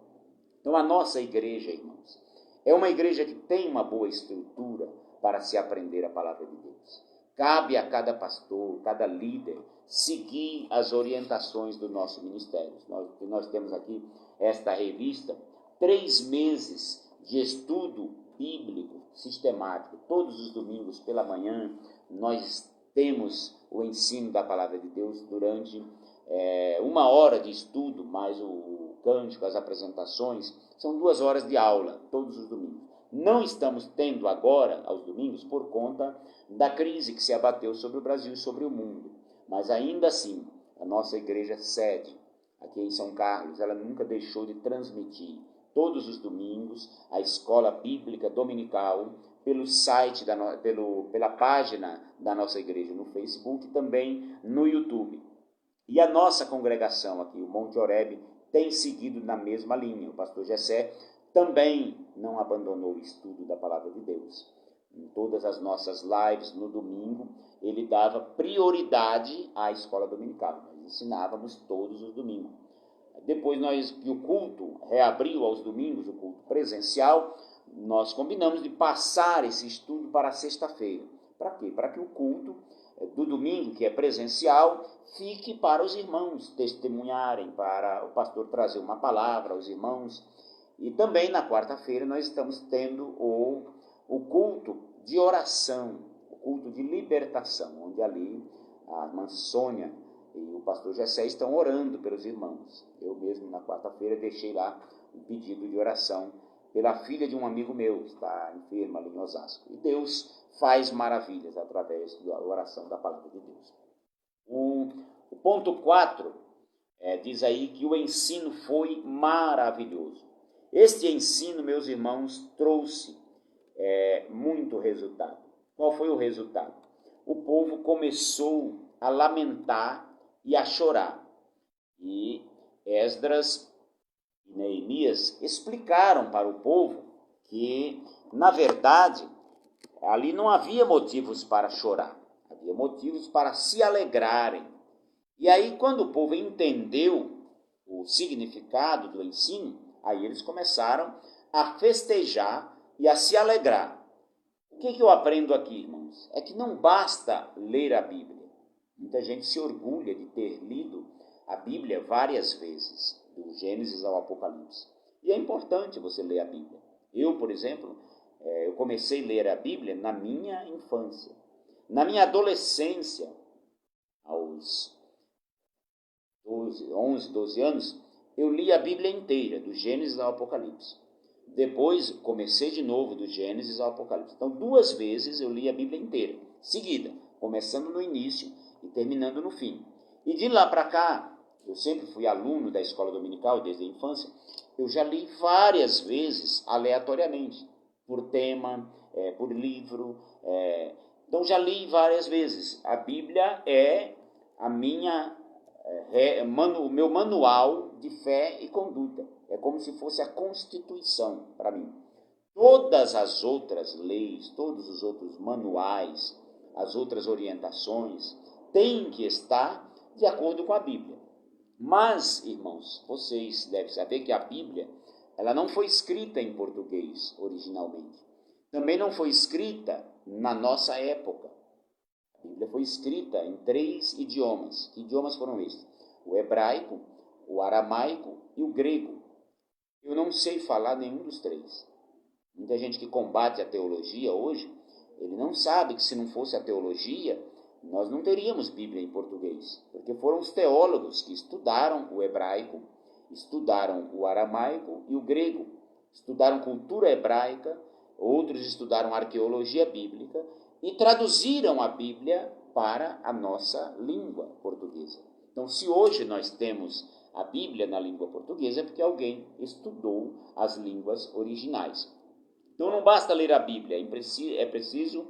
Então a nossa igreja, irmãos, é uma igreja que tem uma boa estrutura para se aprender a palavra de Deus. Cabe a cada pastor, cada líder, seguir as orientações do nosso ministério. Nós temos aqui esta revista, 3 meses de estudo bíblico sistemático. Todos os domingos pela manhã nós temos o ensino da palavra de Deus durante 1 hora de estudo, mais o cântico, as apresentações. São 2 horas de aula todos os domingos. Não estamos tendo agora, aos domingos, por conta da crise que se abateu sobre o Brasil e sobre o mundo. Mas ainda assim, a nossa igreja sede, aqui em São Carlos, ela nunca deixou de transmitir todos os domingos a escola bíblica dominical pelo site, pela página da nossa igreja no Facebook e também no YouTube. E a nossa congregação aqui, o Monte Oreb, tem seguido na mesma linha. O pastor Gessé também não abandonou o estudo da palavra de Deus. Em todas as nossas lives, no domingo, ele dava prioridade à escola dominical. Nós ensinávamos todos os domingos. Depois que o culto reabriu aos domingos, o culto presencial, nós combinamos de passar esse estudo para a sexta-feira. Para quê? Para que o culto do domingo, que é presencial, fique para os irmãos testemunharem, para o pastor trazer uma palavra aos irmãos. E também na quarta-feira nós estamos tendo o culto de oração, o culto de libertação, onde ali a irmã Sônia e o pastor Jessé estão orando pelos irmãos. Eu mesmo, na quarta-feira, deixei lá um pedido de oração pela filha de um amigo meu, que está enferma ali em Osasco. E Deus faz maravilhas através da oração da palavra de Deus. O ponto 4 diz aí que o ensino foi maravilhoso. Este ensino, meus irmãos, trouxe muito resultado. Qual foi o resultado? O povo começou a lamentar e a chorar. E Esdras e Neemias explicaram para o povo que, na verdade, ali não havia motivos para chorar, havia motivos para se alegrarem. E aí, quando o povo entendeu o significado do ensino, aí eles começaram a festejar e a se alegrar. O que eu aprendo aqui, irmãos? É que não basta ler a Bíblia. Muita gente se orgulha de ter lido a Bíblia várias vezes, do Gênesis ao Apocalipse. E é importante você ler a Bíblia. Eu, por exemplo, eu comecei a ler a Bíblia na minha infância. Na minha adolescência, aos 11, 12 anos, eu li a Bíblia inteira, do Gênesis ao Apocalipse. Depois, comecei de novo, do Gênesis ao Apocalipse. Então, 2 vezes eu li a Bíblia inteira, seguida, começando no início e terminando no fim. E de lá para cá, eu sempre fui aluno da escola dominical, desde a infância, eu já li várias vezes, aleatoriamente, por tema, por livro. Então, já li várias vezes. A Bíblia é o meu manual de fé e conduta. É como se fosse a Constituição para mim. Todas as outras leis, todos os outros manuais, as outras orientações, têm que estar de acordo com a Bíblia. Mas, irmãos, vocês devem saber que a Bíblia, ela não foi escrita em português originalmente. Também não foi escrita na nossa época. A Bíblia foi escrita em 3 idiomas. Que idiomas foram estes? O hebraico, o aramaico e o grego. Eu não sei falar nenhum dos 3. Muita gente que combate a teologia hoje, ele não sabe que se não fosse a teologia, nós não teríamos Bíblia em português. Porque foram os teólogos que estudaram o hebraico, estudaram o aramaico e o grego. Estudaram cultura hebraica, outros estudaram arqueologia bíblica e traduziram a Bíblia para a nossa língua portuguesa. Então, se hoje nós temos a Bíblia na língua portuguesa, é porque alguém estudou as línguas originais. Então, não basta ler a Bíblia, é preciso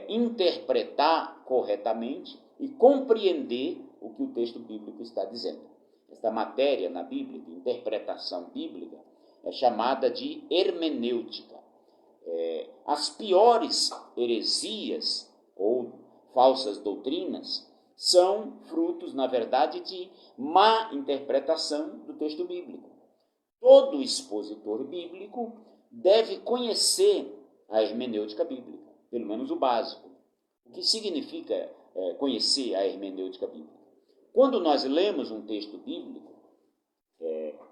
interpretar corretamente e compreender o que o texto bíblico está dizendo. Esta matéria na Bíblia, de interpretação bíblica, é chamada de hermenêutica. As piores heresias ou falsas doutrinas são frutos, na verdade, de má interpretação do texto bíblico. Todo expositor bíblico deve conhecer a hermenêutica bíblica, pelo menos o básico. O que significa conhecer a hermenêutica bíblica? Quando nós lemos um texto bíblico,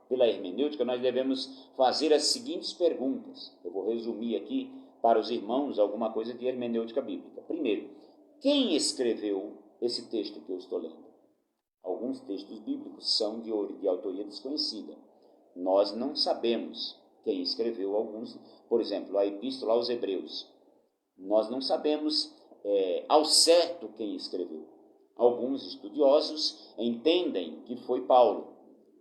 pela hermenêutica, nós devemos fazer as seguintes perguntas. Eu vou resumir aqui para os irmãos alguma coisa de hermenêutica bíblica. Primeiro, quem escreveu esse texto que eu estou lendo? Alguns textos bíblicos são de autoria desconhecida. Nós não sabemos quem escreveu alguns. Por exemplo, a Epístola aos Hebreus. Nós não sabemos ao certo quem escreveu. Alguns estudiosos entendem que foi Paulo.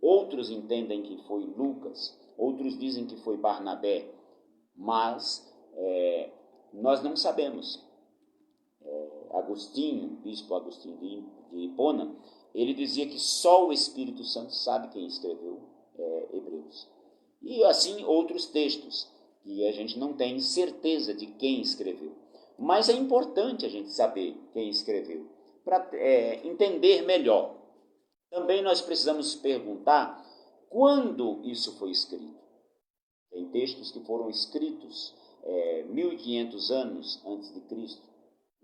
Outros entendem que foi Lucas. Outros dizem que foi Barnabé. Mas nós não sabemos. Agostinho, bispo Agostinho de Hipona, ele dizia que só o Espírito Santo sabe quem escreveu Hebreus. E assim outros textos, que a gente não tem certeza de quem escreveu. Mas é importante a gente saber quem escreveu, para entender melhor. Também nós precisamos perguntar quando isso foi escrito. Tem textos que foram escritos 1500 anos antes de Cristo.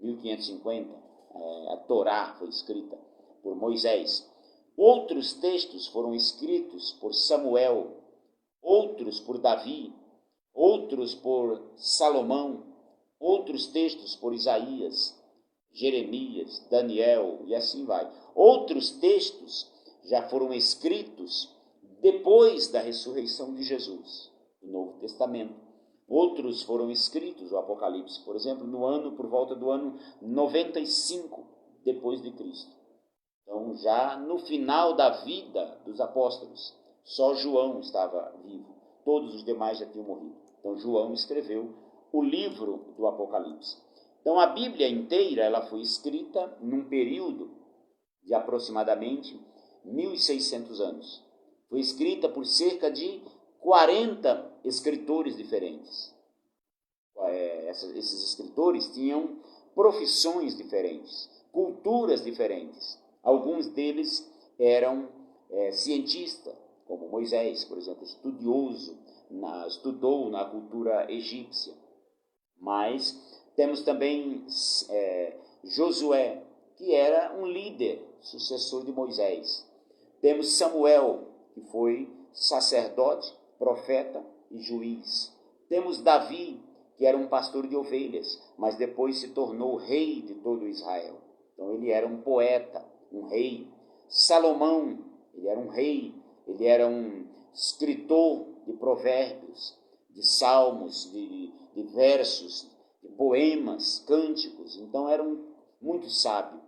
1550, a Torá foi escrita por Moisés. Outros textos foram escritos por Samuel, outros por Davi, outros por Salomão, outros textos por Isaías, Jeremias, Daniel e assim vai. Outros textos já foram escritos depois da ressurreição de Jesus, no Novo Testamento. Outros foram escritos, o Apocalipse, por exemplo, por volta do ano 95 depois de Cristo. Então, já no final da vida dos apóstolos, só João estava vivo. Todos os demais já tinham morrido. Então, João escreveu o livro do Apocalipse. Então, a Bíblia inteira ela foi escrita num período de aproximadamente 1.600 anos. Foi escrita por cerca de 40 escritores diferentes. Esses escritores tinham profissões diferentes, culturas diferentes. Alguns deles eram cientistas, como Moisés, por exemplo, estudou na cultura egípcia. Mas temos também Josué, que era um líder, sucessor de Moisés. Temos Samuel, que foi sacerdote, profeta e juiz. Temos Davi, que era um pastor de ovelhas, mas depois se tornou rei de todo Israel. Então ele era um poeta, um rei. Salomão, ele era um rei, ele era um escritor de provérbios, de salmos, de versos, de poemas, cânticos. Então era muito sábio.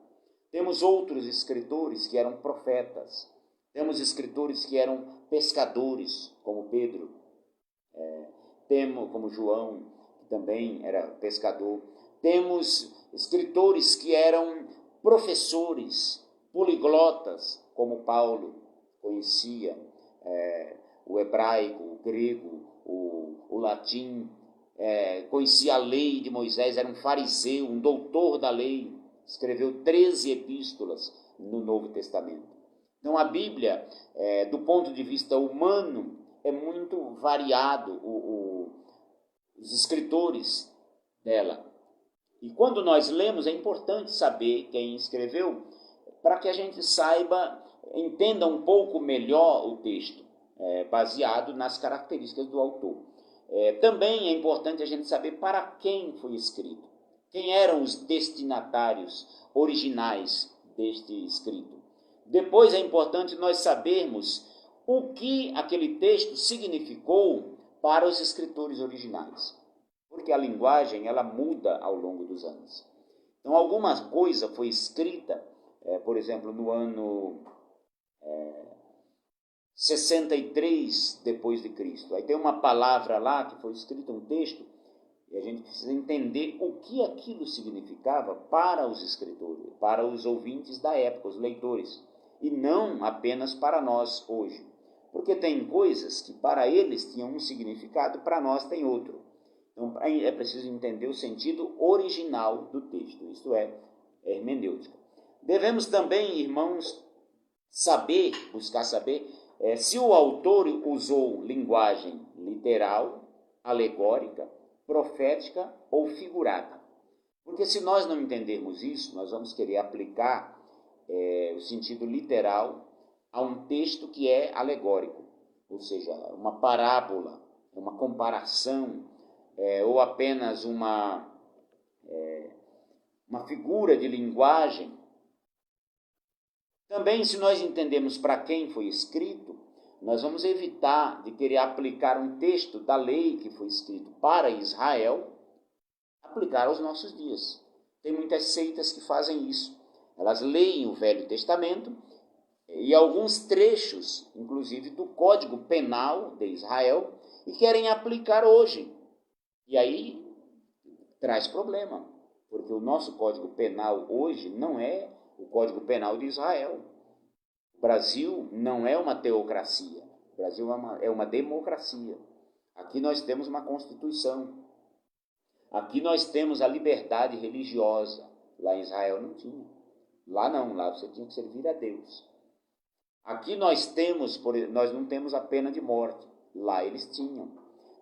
Temos outros escritores que eram profetas. Temos escritores que eram pescadores, como Pedro. Temos como João, que também era pescador. Temos escritores que eram professores, poliglotas, como Paulo, conhecia o hebraico, o grego, o latim, conhecia a lei de Moisés, era um fariseu, um doutor da lei, escreveu 13 epístolas no Novo Testamento. Então a Bíblia, do ponto de vista humano, é muito variado os escritores dela. E quando nós lemos, é importante saber quem escreveu, para que a gente saiba, entenda um pouco melhor o texto, baseado nas características do autor. Também é importante a gente saber para quem foi escrito, quem eram os destinatários originais deste escrito. Depois é importante nós sabermos o que aquele texto significou para os escritores originais, porque a linguagem ela muda ao longo dos anos. Então, alguma coisa foi escrita, por exemplo, no ano 63 depois de Cristo. Aí tem uma palavra lá que foi escrita, um texto, e a gente precisa entender o que aquilo significava para os escritores, para os ouvintes da época, os leitores, e não apenas para nós hoje. Porque tem coisas que para eles tinham um significado, para nós tem outro. Então é preciso entender o sentido original do texto, isto é, hermenêutica. Devemos também, irmãos, buscar saber se o autor usou linguagem literal, alegórica, profética ou figurada. Porque se nós não entendermos isso, nós vamos querer aplicar o sentido literal a um texto que é alegórico, ou seja, uma parábola, uma comparação, ou apenas uma figura de linguagem. Também, se nós entendemos para quem foi escrito, nós vamos evitar de querer aplicar um texto da lei que foi escrito para Israel, aplicar aos nossos dias. Tem muitas seitas que fazem isso. Elas leem o Velho Testamento e alguns trechos, inclusive, do Código Penal de Israel, e querem aplicar hoje. E aí traz problema, porque o nosso Código Penal hoje não é o Código Penal de Israel. O Brasil não é uma teocracia, o Brasil é uma democracia. Aqui nós temos uma Constituição, aqui nós temos a liberdade religiosa. Lá em Israel não tinha. Lá não, lá você tinha que servir a Deus. Aqui nós não temos a pena de morte, lá eles tinham.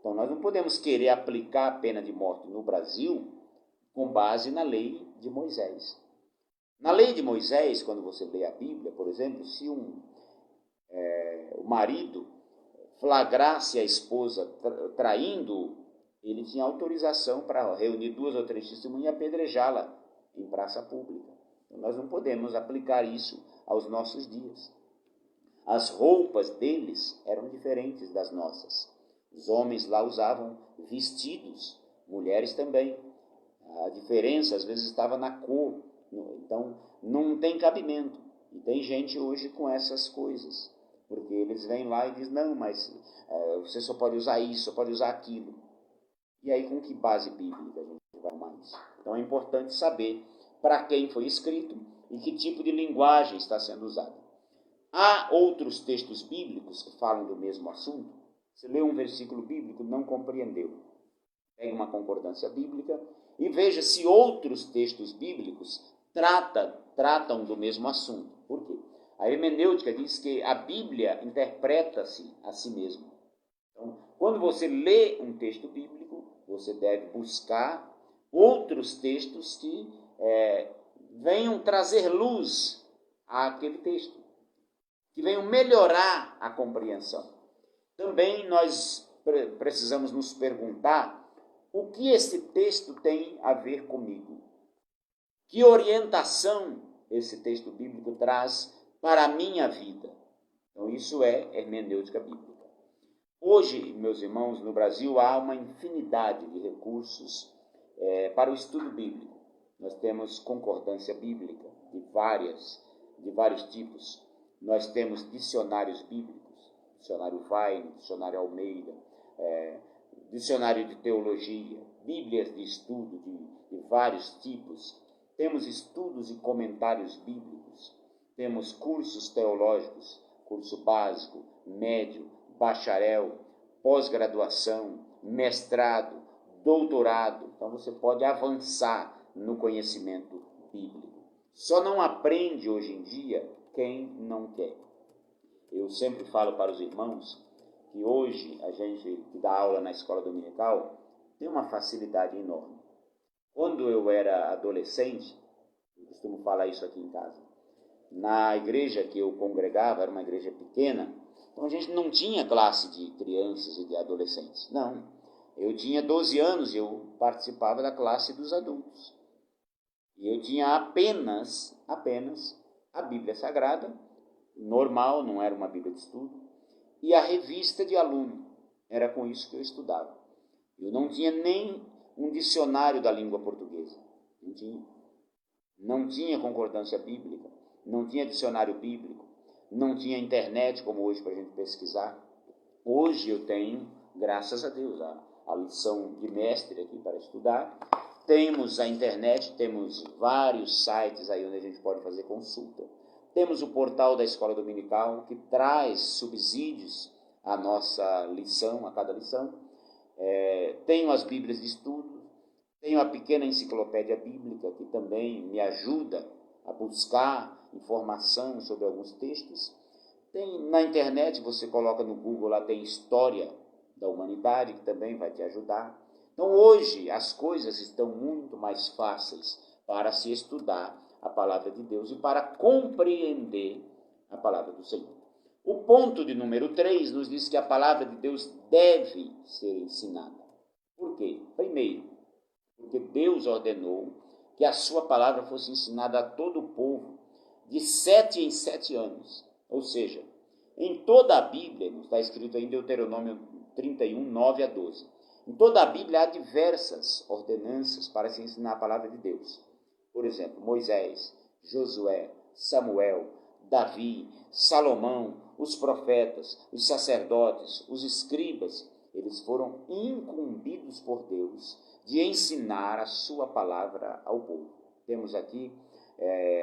Então nós não podemos querer aplicar a pena de morte no Brasil com base na lei de Moisés. Na lei de Moisés, quando você lê a Bíblia, por exemplo, se o marido flagrasse a esposa traindo, ele tinha autorização para reunir 2 ou 3 testemunhas e apedrejá-la em praça pública. Então, nós não podemos aplicar isso aos nossos dias. As roupas deles eram diferentes das nossas. Os homens lá usavam vestidos, mulheres também. A diferença às vezes estava na cor, então não tem cabimento. E tem gente hoje com essas coisas, porque eles vêm lá e dizem, não, mas você só pode usar isso, só pode usar aquilo. E aí com que base bíblica a gente vai arrumar isso? Então é importante saber para quem foi escrito e que tipo de linguagem está sendo usada. Há outros textos bíblicos que falam do mesmo assunto. Você lê um versículo bíblico, não compreendeu. Pegue uma concordância bíblica e veja se outros textos bíblicos tratam do mesmo assunto. Por quê? A hermenêutica diz que a Bíblia interpreta-se a si mesma. Então, quando você lê um texto bíblico, você deve buscar outros textos que venham trazer luz àquele texto, que venham melhorar a compreensão. Também nós precisamos nos perguntar o que esse texto tem a ver comigo. Que orientação esse texto bíblico traz para a minha vida? Então, isso é hermenêutica bíblica. Hoje, meus irmãos, no Brasil há uma infinidade de recursos para o estudo bíblico. Nós temos concordância bíblica de vários tipos. Nós temos dicionários bíblicos, dicionário Vine, dicionário Almeida, dicionário de teologia, bíblias de estudo de vários tipos. Temos estudos e comentários bíblicos, temos cursos teológicos, curso básico, médio, bacharel, pós-graduação, mestrado, doutorado. Então você pode avançar no conhecimento bíblico. Só não aprende hoje em dia quem não quer. Eu sempre falo para os irmãos que hoje a gente que dá aula na escola dominical tem uma facilidade enorme. Quando eu era adolescente, eu costumo falar isso aqui em casa, na igreja que eu congregava, era uma igreja pequena, então a gente não tinha classe de crianças e de adolescentes. Não, eu tinha 12 anos e eu participava da classe dos adultos. E eu tinha apenas a Bíblia Sagrada, normal, não era uma Bíblia de estudo, e a revista de aluno. Era com isso que eu estudava. Eu não tinha nem um dicionário da língua portuguesa. Não tinha concordância bíblica, não tinha dicionário bíblico, não tinha internet como hoje para a gente pesquisar. Hoje eu tenho, graças a Deus, a lição de mestre aqui para estudar. Temos a internet, temos vários sites aí onde a gente pode fazer consulta. Temos o portal da Escola Dominical, que traz subsídios à nossa lição, a cada lição. Tenho as Bíblias de estudo, tenho a pequena enciclopédia bíblica, que também me ajuda a buscar informação sobre alguns textos. Tem na internet, você coloca no Google, lá tem História da Humanidade, que também vai te ajudar. Então, hoje, as coisas estão muito mais fáceis para se estudar a palavra de Deus e para compreender a palavra do Senhor. O ponto de número 3 nos diz que a palavra de Deus deve ser ensinada. Por quê? Primeiro, porque Deus ordenou que a sua palavra fosse ensinada a todo o povo de 7 em 7 anos. Ou seja, em toda a Bíblia, está escrito em Deuteronômio 31, 9 a 12. Em toda a Bíblia há diversas ordenanças para se ensinar a palavra de Deus. Por exemplo, Moisés, Josué, Samuel, Davi, Salomão, os profetas, os sacerdotes, os escribas, eles foram incumbidos por Deus de ensinar a sua palavra ao povo. Temos aqui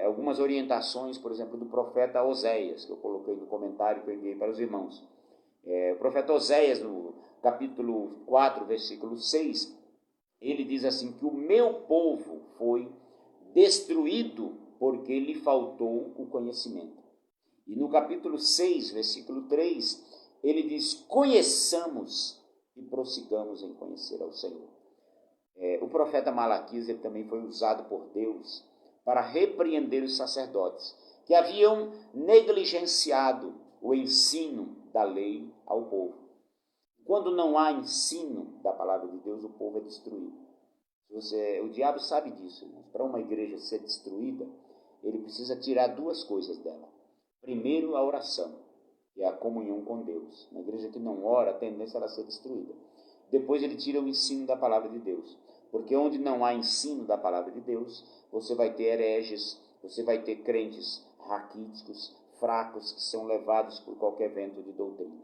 algumas orientações, por exemplo, do profeta Oséias, que eu coloquei no comentário que eu enviei para os irmãos. O profeta Oséias, no capítulo 4, versículo 6, ele diz assim, que o meu povo foi destruído porque lhe faltou o conhecimento. E no capítulo 6, versículo 3, ele diz, conheçamos e prossigamos em conhecer ao Senhor. O profeta Malaquias, ele também foi usado por Deus para repreender os sacerdotes, que haviam negligenciado o ensino da lei ao povo. Quando não há ensino da palavra de Deus, o povo é destruído. Se O diabo sabe disso. Para uma igreja ser destruída, ele precisa tirar duas coisas dela. Primeiro, a oração, que é a comunhão com Deus. Uma igreja que não ora, a tendência é ela ser destruída. Depois ele tira o ensino da palavra de Deus. Porque onde não há ensino da palavra de Deus, você vai ter hereges, você vai ter crentes raquíticos, fracos, que são levados por qualquer vento de doutrina.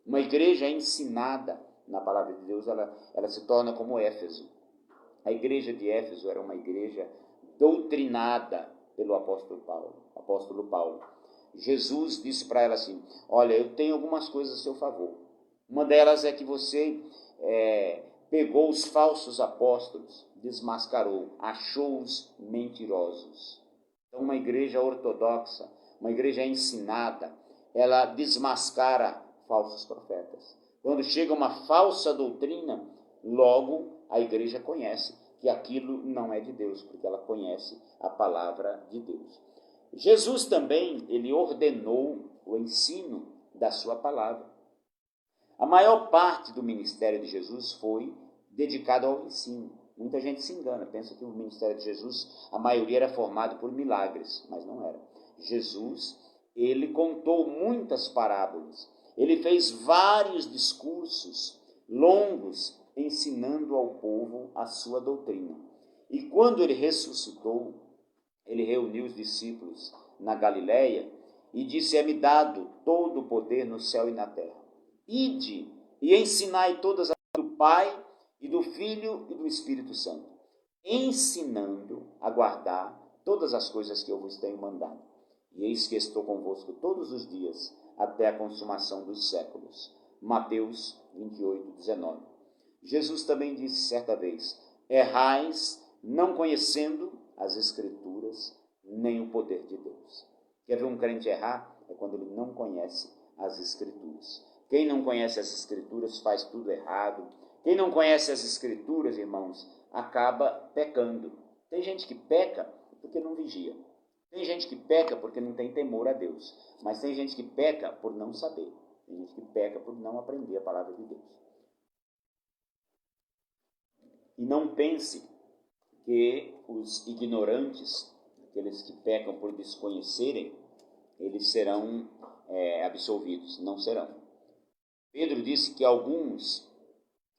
Uma igreja ensinada na palavra de Deus, ela se torna como Éfeso. A igreja de Éfeso era uma igreja doutrinada pelo apóstolo Paulo. Jesus disse para ela assim: olha, eu tenho algumas coisas a seu favor. Uma delas é que você pegou os falsos apóstolos, desmascarou, achou-os mentirosos. Então, uma igreja ortodoxa, uma igreja ensinada, ela desmascara falsos profetas. Quando chega uma falsa doutrina, logo a igreja conhece que aquilo não é de Deus, porque ela conhece a palavra de Deus. Jesus também, ele ordenou o ensino da sua palavra. A maior parte do ministério de Jesus foi dedicado ao ensino. Muita gente se engana, pensa que o ministério de Jesus, a maioria era formado por milagres, mas não era. Jesus, ele contou muitas parábolas, ele fez vários discursos longos, ensinando ao povo a sua doutrina. E quando ele ressuscitou, ele reuniu os discípulos na Galileia e disse: é-me dado todo o poder no céu e na terra. Ide e ensinai todas as do Pai e do Filho e do Espírito Santo, ensinando a guardar todas as coisas que eu vos tenho mandado. E eis que estou convosco todos os dias, até a consumação dos séculos. Mateus 28, 19. Jesus também disse certa vez: errais não conhecendo as Escrituras, nem o poder de Deus. Quer ver um crente errar? É quando ele não conhece as Escrituras. Quem não conhece as Escrituras faz tudo errado. Quem não conhece as Escrituras, irmãos, acaba pecando. Tem gente que peca porque não vigia. Tem gente que peca porque não tem temor a Deus. Mas tem gente que peca por não saber. Tem gente que peca por não aprender a palavra de Deus. E não pense que os ignorantes, aqueles que pecam por desconhecerem, eles serão absolvidos. Não serão. Pedro disse que alguns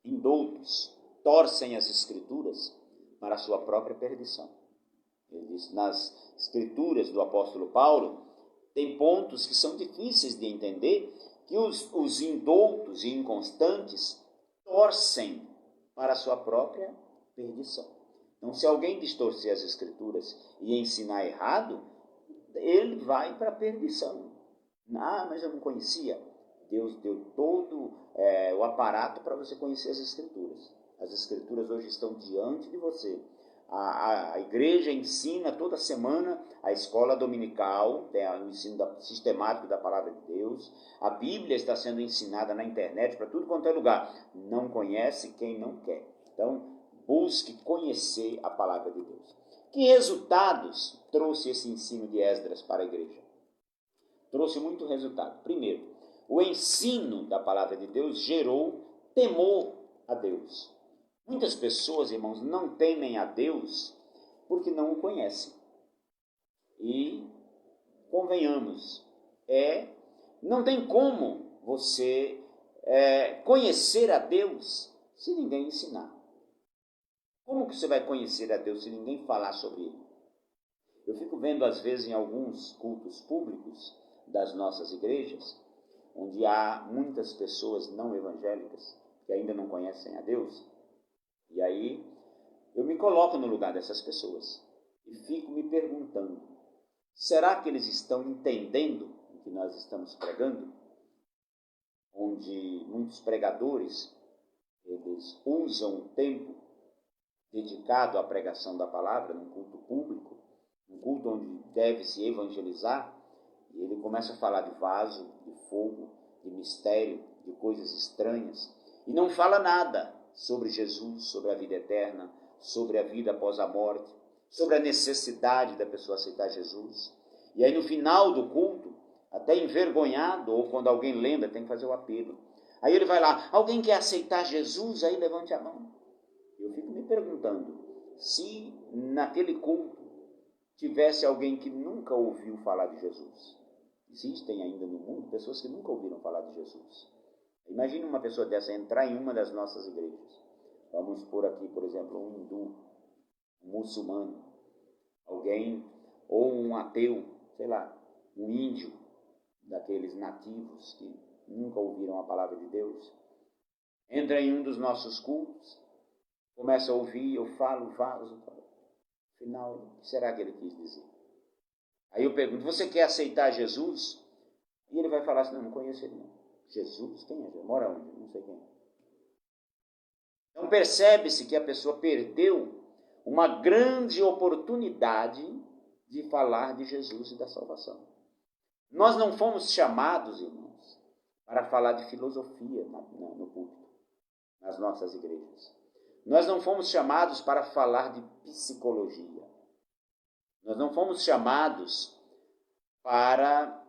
indoutos torcem as Escrituras para a sua própria perdição. Ele disse, nas Escrituras do apóstolo Paulo, tem pontos que são difíceis de entender, que os indoutos e inconstantes torcem para a sua própria perdição. Então, se alguém distorcer as Escrituras e ensinar errado, ele vai para a perdição. Ah, mas eu não conhecia. Deus deu todo o aparato para você conhecer as Escrituras. As Escrituras hoje estão diante de você. A igreja ensina toda semana a escola dominical, tem o ensino sistemático da palavra de Deus. A Bíblia está sendo ensinada na internet para tudo quanto é lugar. Não conhece quem não quer. Então, busque conhecer a palavra de Deus. Que resultados trouxe esse ensino de Esdras para a igreja? Trouxe muito resultado. Primeiro, o ensino da palavra de Deus gerou temor a Deus. Muitas pessoas, irmãos, não temem a Deus porque não o conhecem. E, convenhamos, não tem como você conhecer a Deus se ninguém ensinar. Como que você vai conhecer a Deus se ninguém falar sobre Ele? Eu fico vendo, às vezes, em alguns cultos públicos das nossas igrejas, onde há muitas pessoas não evangélicas que ainda não conhecem a Deus, e aí eu me coloco no lugar dessas pessoas e fico me perguntando, será que eles estão entendendo o que nós estamos pregando? Onde muitos pregadores, eles usam o tempo dedicado à pregação da palavra, num culto público, um culto onde deve-se evangelizar, e ele começa a falar de vaso, de fogo, de mistério, de coisas estranhas, e não fala nada sobre Jesus, sobre a vida eterna, sobre a vida após a morte, sobre a necessidade da pessoa aceitar Jesus. E aí no final do culto, até envergonhado, ou quando alguém lembra, tem que fazer o apelo. Aí ele vai lá, alguém quer aceitar Jesus? Aí levante a mão. Eu fico me perguntando, se naquele culto tivesse alguém que nunca ouviu falar de Jesus. Existem ainda no mundo pessoas que nunca ouviram falar de Jesus. Imagine uma pessoa dessa entrar em uma das nossas igrejas. Vamos por aqui, por exemplo, um hindu, um muçulmano, alguém, ou um ateu, sei lá, um índio, daqueles nativos que nunca ouviram a palavra de Deus. Entra em um dos nossos cultos, começa a ouvir, eu falo, afinal, o que será que ele quis dizer? Aí eu pergunto, você quer aceitar Jesus? E ele vai falar assim, não conheço ele não. Jesus? Quem é? Mora onde? Não sei quem é. Então percebe-se que a pessoa perdeu uma grande oportunidade de falar de Jesus e da salvação. Nós não fomos chamados, irmãos, para falar de filosofia no púlpito, nas nossas igrejas. Nós não fomos chamados para falar de psicologia. Nós não fomos chamados para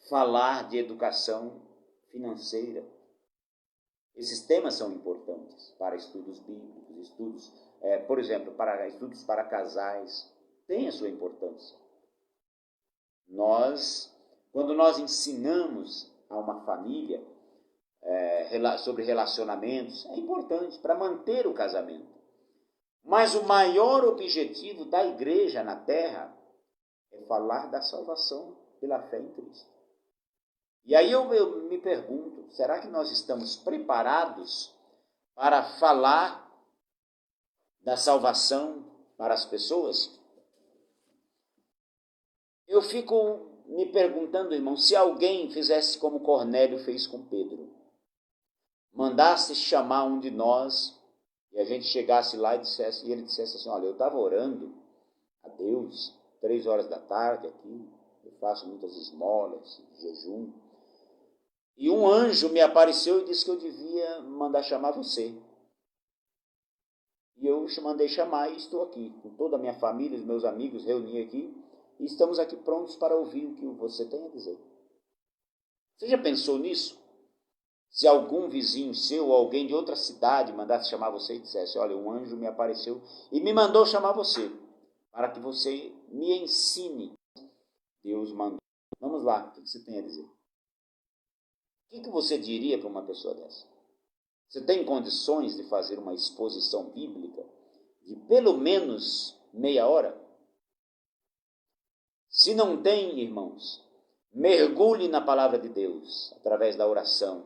falar de educação financeira. Esses temas são importantes para estudos bíblicos, por exemplo, para estudos para casais, tem a sua importância. Quando nós ensinamos a uma família sobre relacionamentos, é importante para manter o casamento. Mas o maior objetivo da igreja na terra é falar da salvação pela fé em Cristo. E aí eu me pergunto, será que nós estamos preparados para falar da salvação para as pessoas? Eu fico me perguntando, irmão, se alguém fizesse como Cornélio fez com Pedro, mandasse chamar um de nós, e a gente chegasse lá e ele dissesse assim, olha, eu estava orando a Deus, 3 horas da tarde aqui, eu faço muitas esmolas, jejum, e um anjo me apareceu e disse que eu devia mandar chamar você. E eu mandei chamar e estou aqui, com toda a minha família, os meus amigos, reuni aqui, e estamos aqui prontos para ouvir o que você tem a dizer. Você já pensou nisso? Se algum vizinho seu ou alguém de outra cidade mandasse chamar você e dissesse, olha, um anjo me apareceu e me mandou chamar você, para que você me ensine. Deus mandou. Vamos lá, o que você tem a dizer? O que você diria para uma pessoa dessa? Você tem condições de fazer uma exposição bíblica de pelo menos meia hora? Se não tem, irmãos, mergulhe na palavra de Deus através da oração.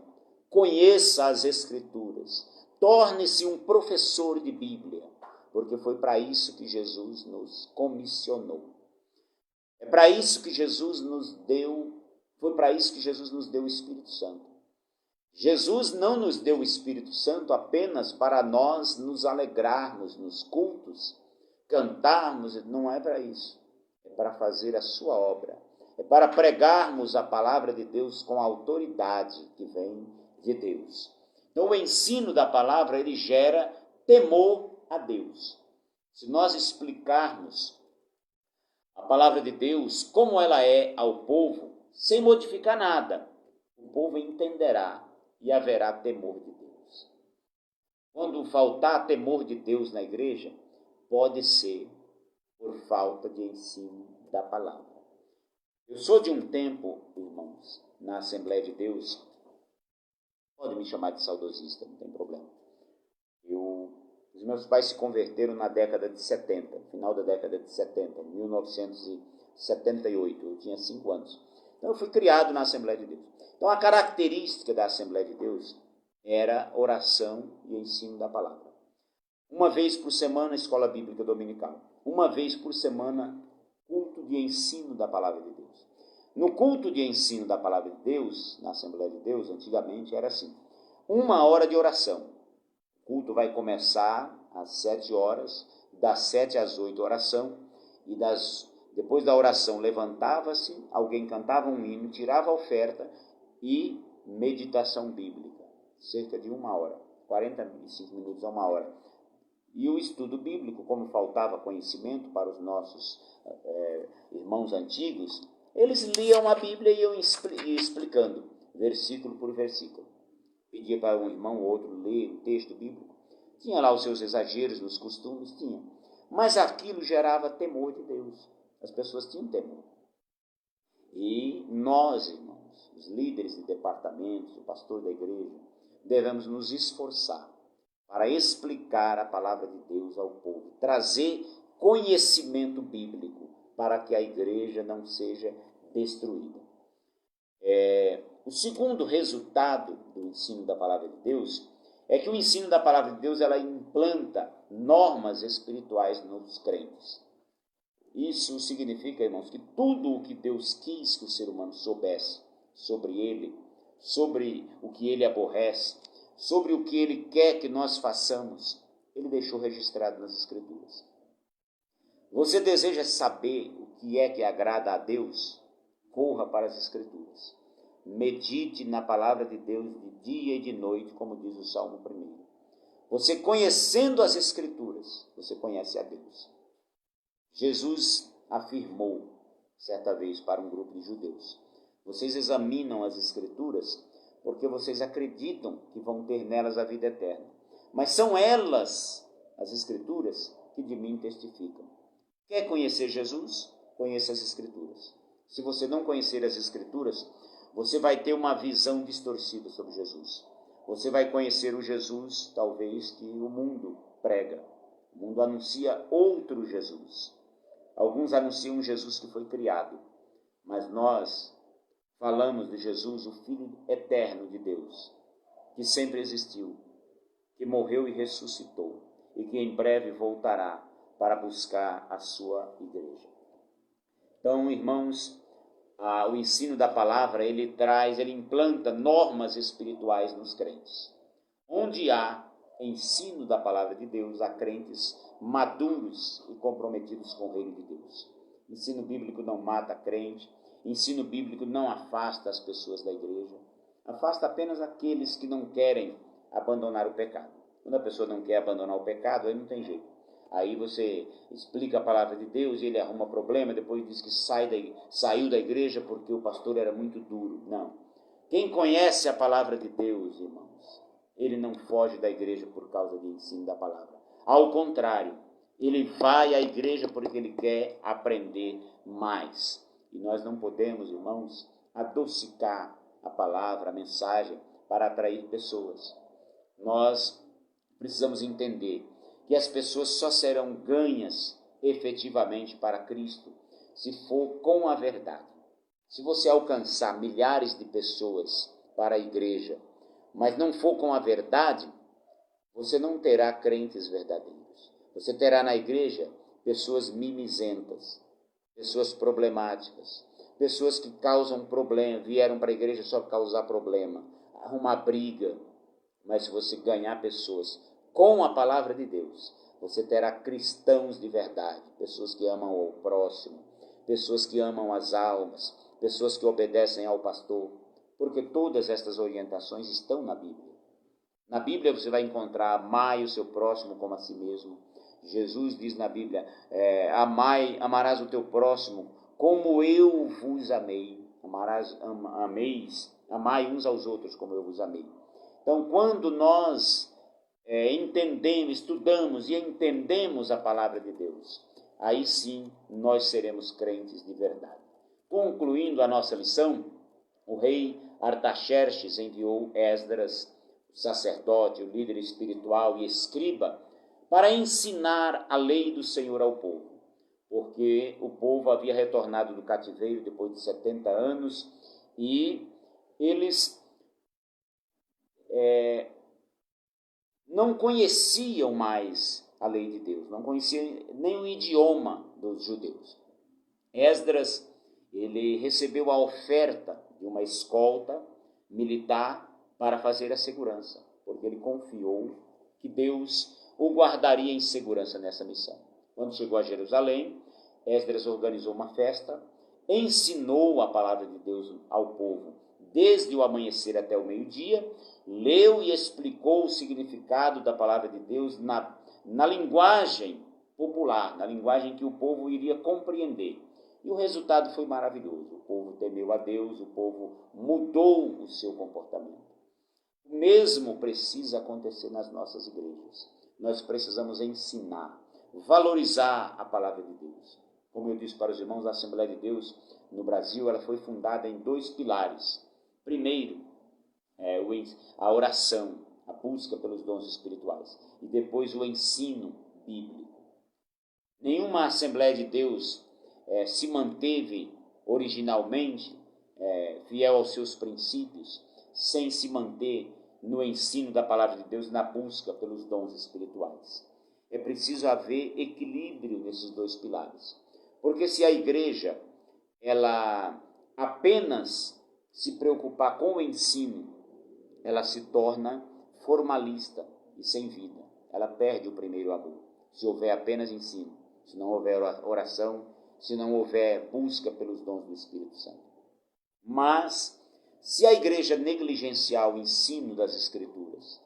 Conheça as Escrituras. Torne-se um professor de Bíblia, porque foi para isso que Jesus nos comissionou. É para isso que Jesus nos deu, foi para isso que Jesus nos deu o Espírito Santo. Jesus não nos deu o Espírito Santo apenas para nós nos alegrarmos nos cultos, cantarmos, não é para isso. É para fazer a sua obra. É para pregarmos a palavra de Deus com a autoridade que vem de Deus. Então o ensino da palavra, ele gera temor a Deus. Se nós explicarmos a palavra de Deus como ela é ao povo, sem modificar nada, o povo entenderá e haverá temor de Deus. Quando faltar temor de Deus na igreja, pode ser por falta de ensino da palavra. Eu sou de um tempo, irmãos, na Assembleia de Deus, pode me chamar de saudosista, não tem problema. Os meus pais se converteram na década de 70, final da década de 70, 1978, eu tinha 5 anos. Então eu fui criado na Assembleia de Deus. Então a característica da Assembleia de Deus era oração e ensino da palavra. Uma vez por semana, escola bíblica dominical. Uma vez por semana, culto de ensino da palavra de Deus. No culto de ensino da palavra de Deus, na Assembleia de Deus, antigamente era assim, 1 hora de oração. O culto vai começar às 7 horas, das 7 às 8 oração, e depois da oração levantava-se, alguém cantava um hino, tirava a oferta e meditação bíblica, cerca de 1 hora, 45 minutos a 1 hora. E o estudo bíblico, como faltava conhecimento para os nossos irmãos antigos, eles liam a Bíblia e iam explicando, versículo por versículo. Pedia para um irmão ou outro ler o texto bíblico. Tinha lá os seus exageros nos costumes, tinha. Mas aquilo gerava temor de Deus. As pessoas tinham temor. E nós, irmãos, os líderes de departamentos, o pastor da igreja, devemos nos esforçar para explicar a palavra de Deus ao povo, trazer conhecimento bíblico para que a igreja não seja destruída. O segundo resultado do ensino da palavra de Deus é que o ensino da palavra de Deus ela implanta normas espirituais nos crentes. Isso significa, irmãos, que tudo o que Deus quis que o ser humano soubesse sobre ele, sobre o que ele aborrece, sobre o que ele quer que nós façamos, ele deixou registrado nas Escrituras. Você deseja saber o que é que agrada a Deus? Corra para as Escrituras. Medite na palavra de Deus de dia e de noite, como diz o Salmo 1. Você conhecendo as Escrituras, você conhece a Deus. Jesus afirmou, certa vez, para um grupo de judeus: vocês examinam as Escrituras porque vocês acreditam que vão ter nelas a vida eterna. Mas são elas, as Escrituras, que de mim testificam. Quer conhecer Jesus? Conheça as Escrituras. Se você não conhecer as Escrituras, você vai ter uma visão distorcida sobre Jesus. Você vai conhecer o Jesus, talvez, que o mundo prega. O mundo anuncia outro Jesus. Alguns anunciam um Jesus que foi criado, mas nós falamos de Jesus, o Filho eterno de Deus, que sempre existiu, que morreu e ressuscitou, e que em breve voltará para buscar a sua igreja. Então, irmãos, o ensino da palavra, ele implanta normas espirituais nos crentes. Onde há ensino da palavra de Deus, há crentes maduros e comprometidos com o reino de Deus. Ensino bíblico não mata crente, ensino bíblico não afasta as pessoas da igreja, afasta apenas aqueles que não querem abandonar o pecado. Quando a pessoa não quer abandonar o pecado, aí não tem jeito. Aí você explica a palavra de Deus e ele arruma problema, depois diz que saiu da igreja porque o pastor era muito duro. Não. Quem conhece a palavra de Deus, irmãos, ele não foge da igreja por causa do ensino da palavra. Ao contrário, ele vai à igreja porque ele quer aprender mais. E nós não podemos, irmãos, adocicar a palavra, a mensagem, para atrair pessoas. Nós precisamos entender que as pessoas só serão ganhas efetivamente para Cristo se for com a verdade. Se você alcançar milhares de pessoas para a igreja, mas não for com a verdade, você não terá crentes verdadeiros. Você terá na igreja pessoas mimizentas, pessoas problemáticas, pessoas que causam problema, vieram para a igreja só para causar problema, arrumar briga. Mas se você ganhar pessoas com a palavra de Deus, você terá cristãos de verdade, pessoas que amam o próximo, pessoas que amam as almas, pessoas que obedecem ao pastor, porque todas estas orientações estão na Bíblia. Na Bíblia você vai encontrar: amai o seu próximo como a si mesmo. Jesus diz na Bíblia: amarás o teu próximo como eu vos amei. Amai uns aos outros como eu vos amei. Então, quando nós entendemos, estudamos e entendemos a palavra de Deus, aí sim nós seremos crentes de verdade. Concluindo a nossa lição, o rei Artaxerxes enviou Esdras, o sacerdote, o líder espiritual e escriba, para ensinar a lei do Senhor ao povo, porque o povo havia retornado do cativeiro depois de 70 anos e eles não conheciam mais a lei de Deus, não conheciam nem o idioma dos judeus. Esdras, ele recebeu a oferta de uma escolta militar para fazer a segurança, porque ele confiou que Deus o guardaria em segurança nessa missão. Quando chegou a Jerusalém, Esdras organizou uma festa, ensinou a palavra de Deus ao povo desde o amanhecer até o meio-dia, leu e explicou o significado da palavra de Deus na linguagem popular, na linguagem que o povo iria compreender. E o resultado foi maravilhoso. O povo temeu a Deus, o povo mudou o seu comportamento. O mesmo precisa acontecer nas nossas igrejas. Nós precisamos ensinar, valorizar a palavra de Deus. Como eu disse para os irmãos, a Assembleia de Deus no Brasil, ela foi fundada em 2 pilares. Primeiro, a oração, a busca pelos dons espirituais, e depois o ensino bíblico. Nenhuma Assembleia de Deus se manteve originalmente fiel aos seus princípios, sem se manter no ensino da palavra de Deus, na busca pelos dons espirituais. É preciso haver equilíbrio nesses 2 pilares. Porque se a igreja, ela apenas se preocupar com o ensino, ela se torna formalista e sem vida. Ela perde o primeiro amor. Se houver apenas ensino, se não houver oração, se não houver busca pelos dons do Espírito Santo. Mas, se a igreja negligenciar o ensino das Escrituras,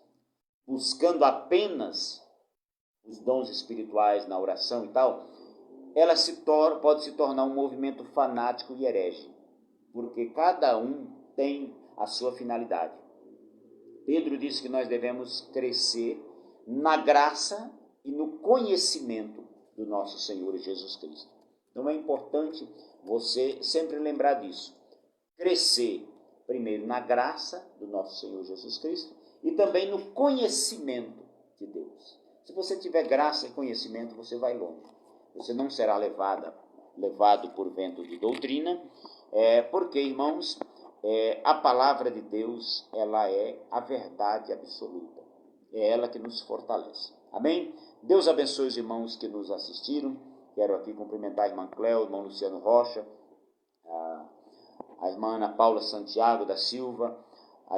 buscando apenas os dons espirituais na oração e tal, ela pode se tornar um movimento fanático e herege, porque cada um tem a sua finalidade. Pedro disse que nós devemos crescer na graça e no conhecimento do nosso Senhor Jesus Cristo. Então é importante você sempre lembrar disso. Crescer, primeiro, na graça do nosso Senhor Jesus Cristo e também no conhecimento de Deus. Se você tiver graça e conhecimento, você vai longe. Você não será levado por vento de doutrina, porque, irmãos, a palavra de Deus, ela é a verdade absoluta. É ela que nos fortalece. Amém? Deus abençoe os irmãos que nos assistiram. Quero aqui cumprimentar a irmã Cléo, o irmão Luciano Rocha, a irmã Ana Paula Santiago da Silva, a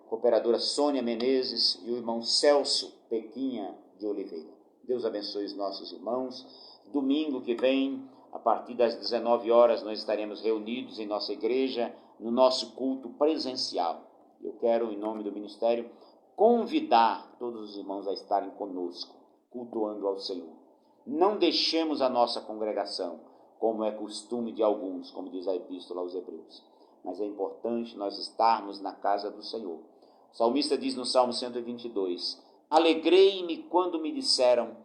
cooperadora Sônia Menezes e o irmão Celso Pequinha de Oliveira. Deus abençoe os nossos irmãos. Domingo que vem, a partir das 19 horas, nós estaremos reunidos em nossa igreja, no nosso culto presencial. Eu quero, em nome do ministério, convidar todos os irmãos a estarem conosco, cultuando ao Senhor. Não deixemos a nossa congregação, como é costume de alguns, como diz a Epístola aos Hebreus. Mas é importante nós estarmos na casa do Senhor. O salmista diz no Salmo 122, alegrei-me quando me disseram,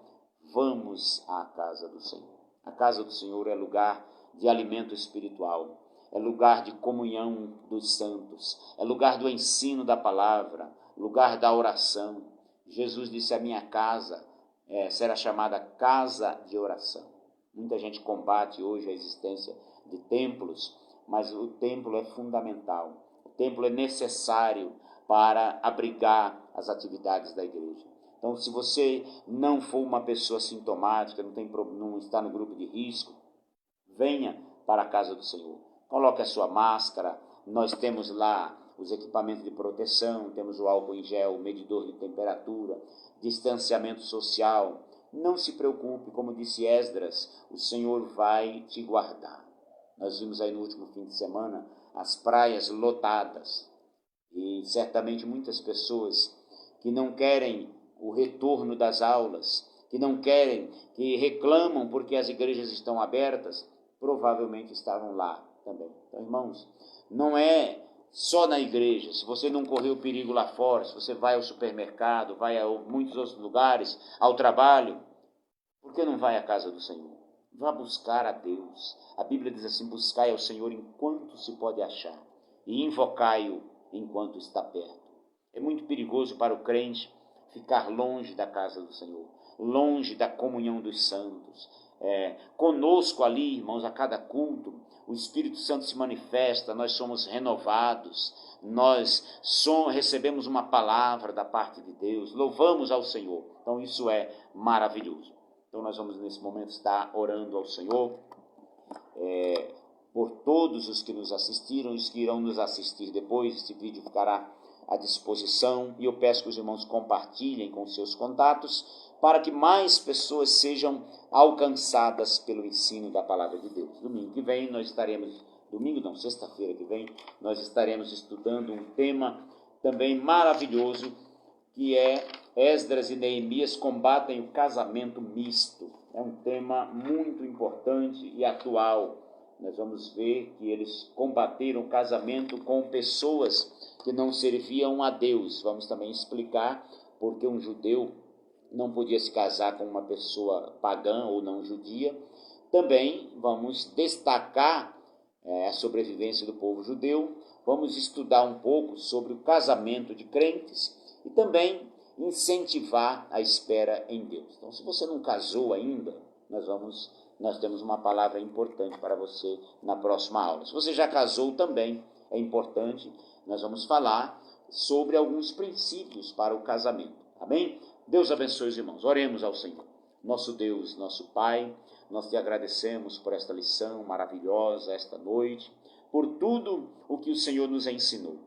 vamos à casa do Senhor. A casa do Senhor é lugar de alimento espiritual, é lugar de comunhão dos santos, é lugar do ensino da palavra, lugar da oração. Jesus disse, a minha casa será chamada casa de oração. Muita gente combate hoje a existência de templos, mas o templo é fundamental. O templo é necessário para abrigar as atividades da igreja. Então, se você não for uma pessoa sintomática, não está no grupo de risco, venha para a casa do Senhor. Coloque a sua máscara, nós temos lá os equipamentos de proteção, temos o álcool em gel, o medidor de temperatura, distanciamento social. Não se preocupe, como disse Esdras, o Senhor vai te guardar. Nós vimos aí no último fim de semana as praias lotadas e certamente muitas pessoas que não querem o retorno das aulas, que não querem, que reclamam porque as igrejas estão abertas, provavelmente estavam lá também. Então, irmãos, não é só na igreja. Se você não correr o perigo lá fora, se você vai ao supermercado, vai a muitos outros lugares, ao trabalho, por que não vai à casa do Senhor? Vá buscar a Deus. A Bíblia diz assim, buscai ao Senhor enquanto se pode achar e invocai-o enquanto está perto. É muito perigoso para o crente ficar longe da casa do Senhor, longe da comunhão dos santos. Conosco ali, irmãos, a cada culto, o Espírito Santo se manifesta, nós somos renovados, nós recebemos uma palavra da parte de Deus, louvamos ao Senhor. Então isso é maravilhoso. Então nós vamos nesse momento estar orando ao Senhor, por todos os que nos assistiram e os que irão nos assistir depois. Esse vídeo ficará à disposição e eu peço que os irmãos compartilhem com seus contatos para que mais pessoas sejam alcançadas pelo ensino da palavra de Deus. Domingo que vem nós estaremos, sexta-feira que vem, nós estaremos estudando um tema também maravilhoso, que é Esdras e Neemias combatem o casamento misto. É um tema muito importante e atual. Nós vamos ver que eles combateram o casamento com pessoas que não serviam a Deus. Vamos também explicar porque um judeu não podia se casar com uma pessoa pagã ou não judia. Também vamos destacar a sobrevivência do povo judeu, vamos estudar um pouco sobre o casamento de crentes e também incentivar a espera em Deus. Então, se você não casou ainda, nós temos uma palavra importante para você na próxima aula. Se você já casou também, é importante, nós vamos falar sobre alguns princípios para o casamento. Amém? Deus abençoe os irmãos. Oremos ao Senhor. Nosso Deus, nosso Pai, nós te agradecemos por esta lição maravilhosa, esta noite, por tudo o que o Senhor nos ensinou.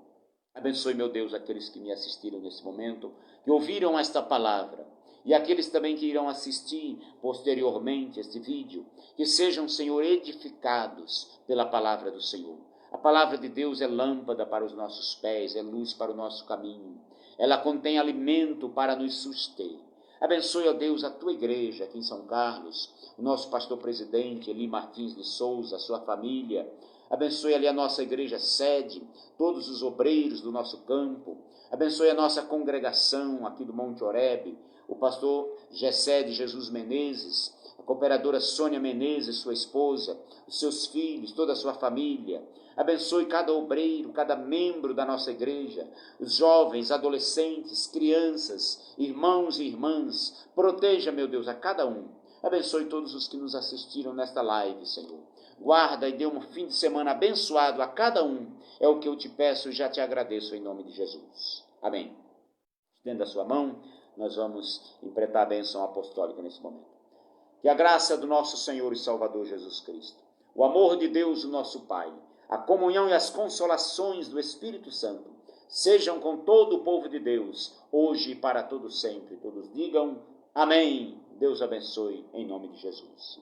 Abençoe, meu Deus, aqueles que me assistiram nesse momento, que ouviram esta palavra, e aqueles também que irão assistir posteriormente este vídeo, que sejam, Senhor, edificados pela palavra do Senhor. A palavra de Deus é lâmpada para os nossos pés, é luz para o nosso caminho. Ela contém alimento para nos suster. Abençoe, ó Deus, a tua igreja aqui em São Carlos, o nosso pastor presidente, Eli Martins de Souza, a sua família. Abençoe ali a nossa igreja sede, todos os obreiros do nosso campo. Abençoe a nossa congregação aqui do Monte Oreb, o pastor Gessé de Jesus Menezes, a cooperadora Sônia Menezes, sua esposa, os seus filhos, toda a sua família. Abençoe cada obreiro, cada membro da nossa igreja, os jovens, adolescentes, crianças, irmãos e irmãs. Proteja, meu Deus, a cada um. Abençoe todos os que nos assistiram nesta live, Senhor. Guarda e dê um fim de semana abençoado a cada um. É o que eu te peço e já te agradeço em nome de Jesus. Amém. Estenda a sua mão, nós vamos empretar a bênção apostólica nesse momento. Que a graça do nosso Senhor e Salvador Jesus Cristo, o amor de Deus, o nosso Pai, a comunhão e as consolações do Espírito Santo sejam com todo o povo de Deus, hoje e para todo sempre. Todos digam amém. Deus abençoe em nome de Jesus.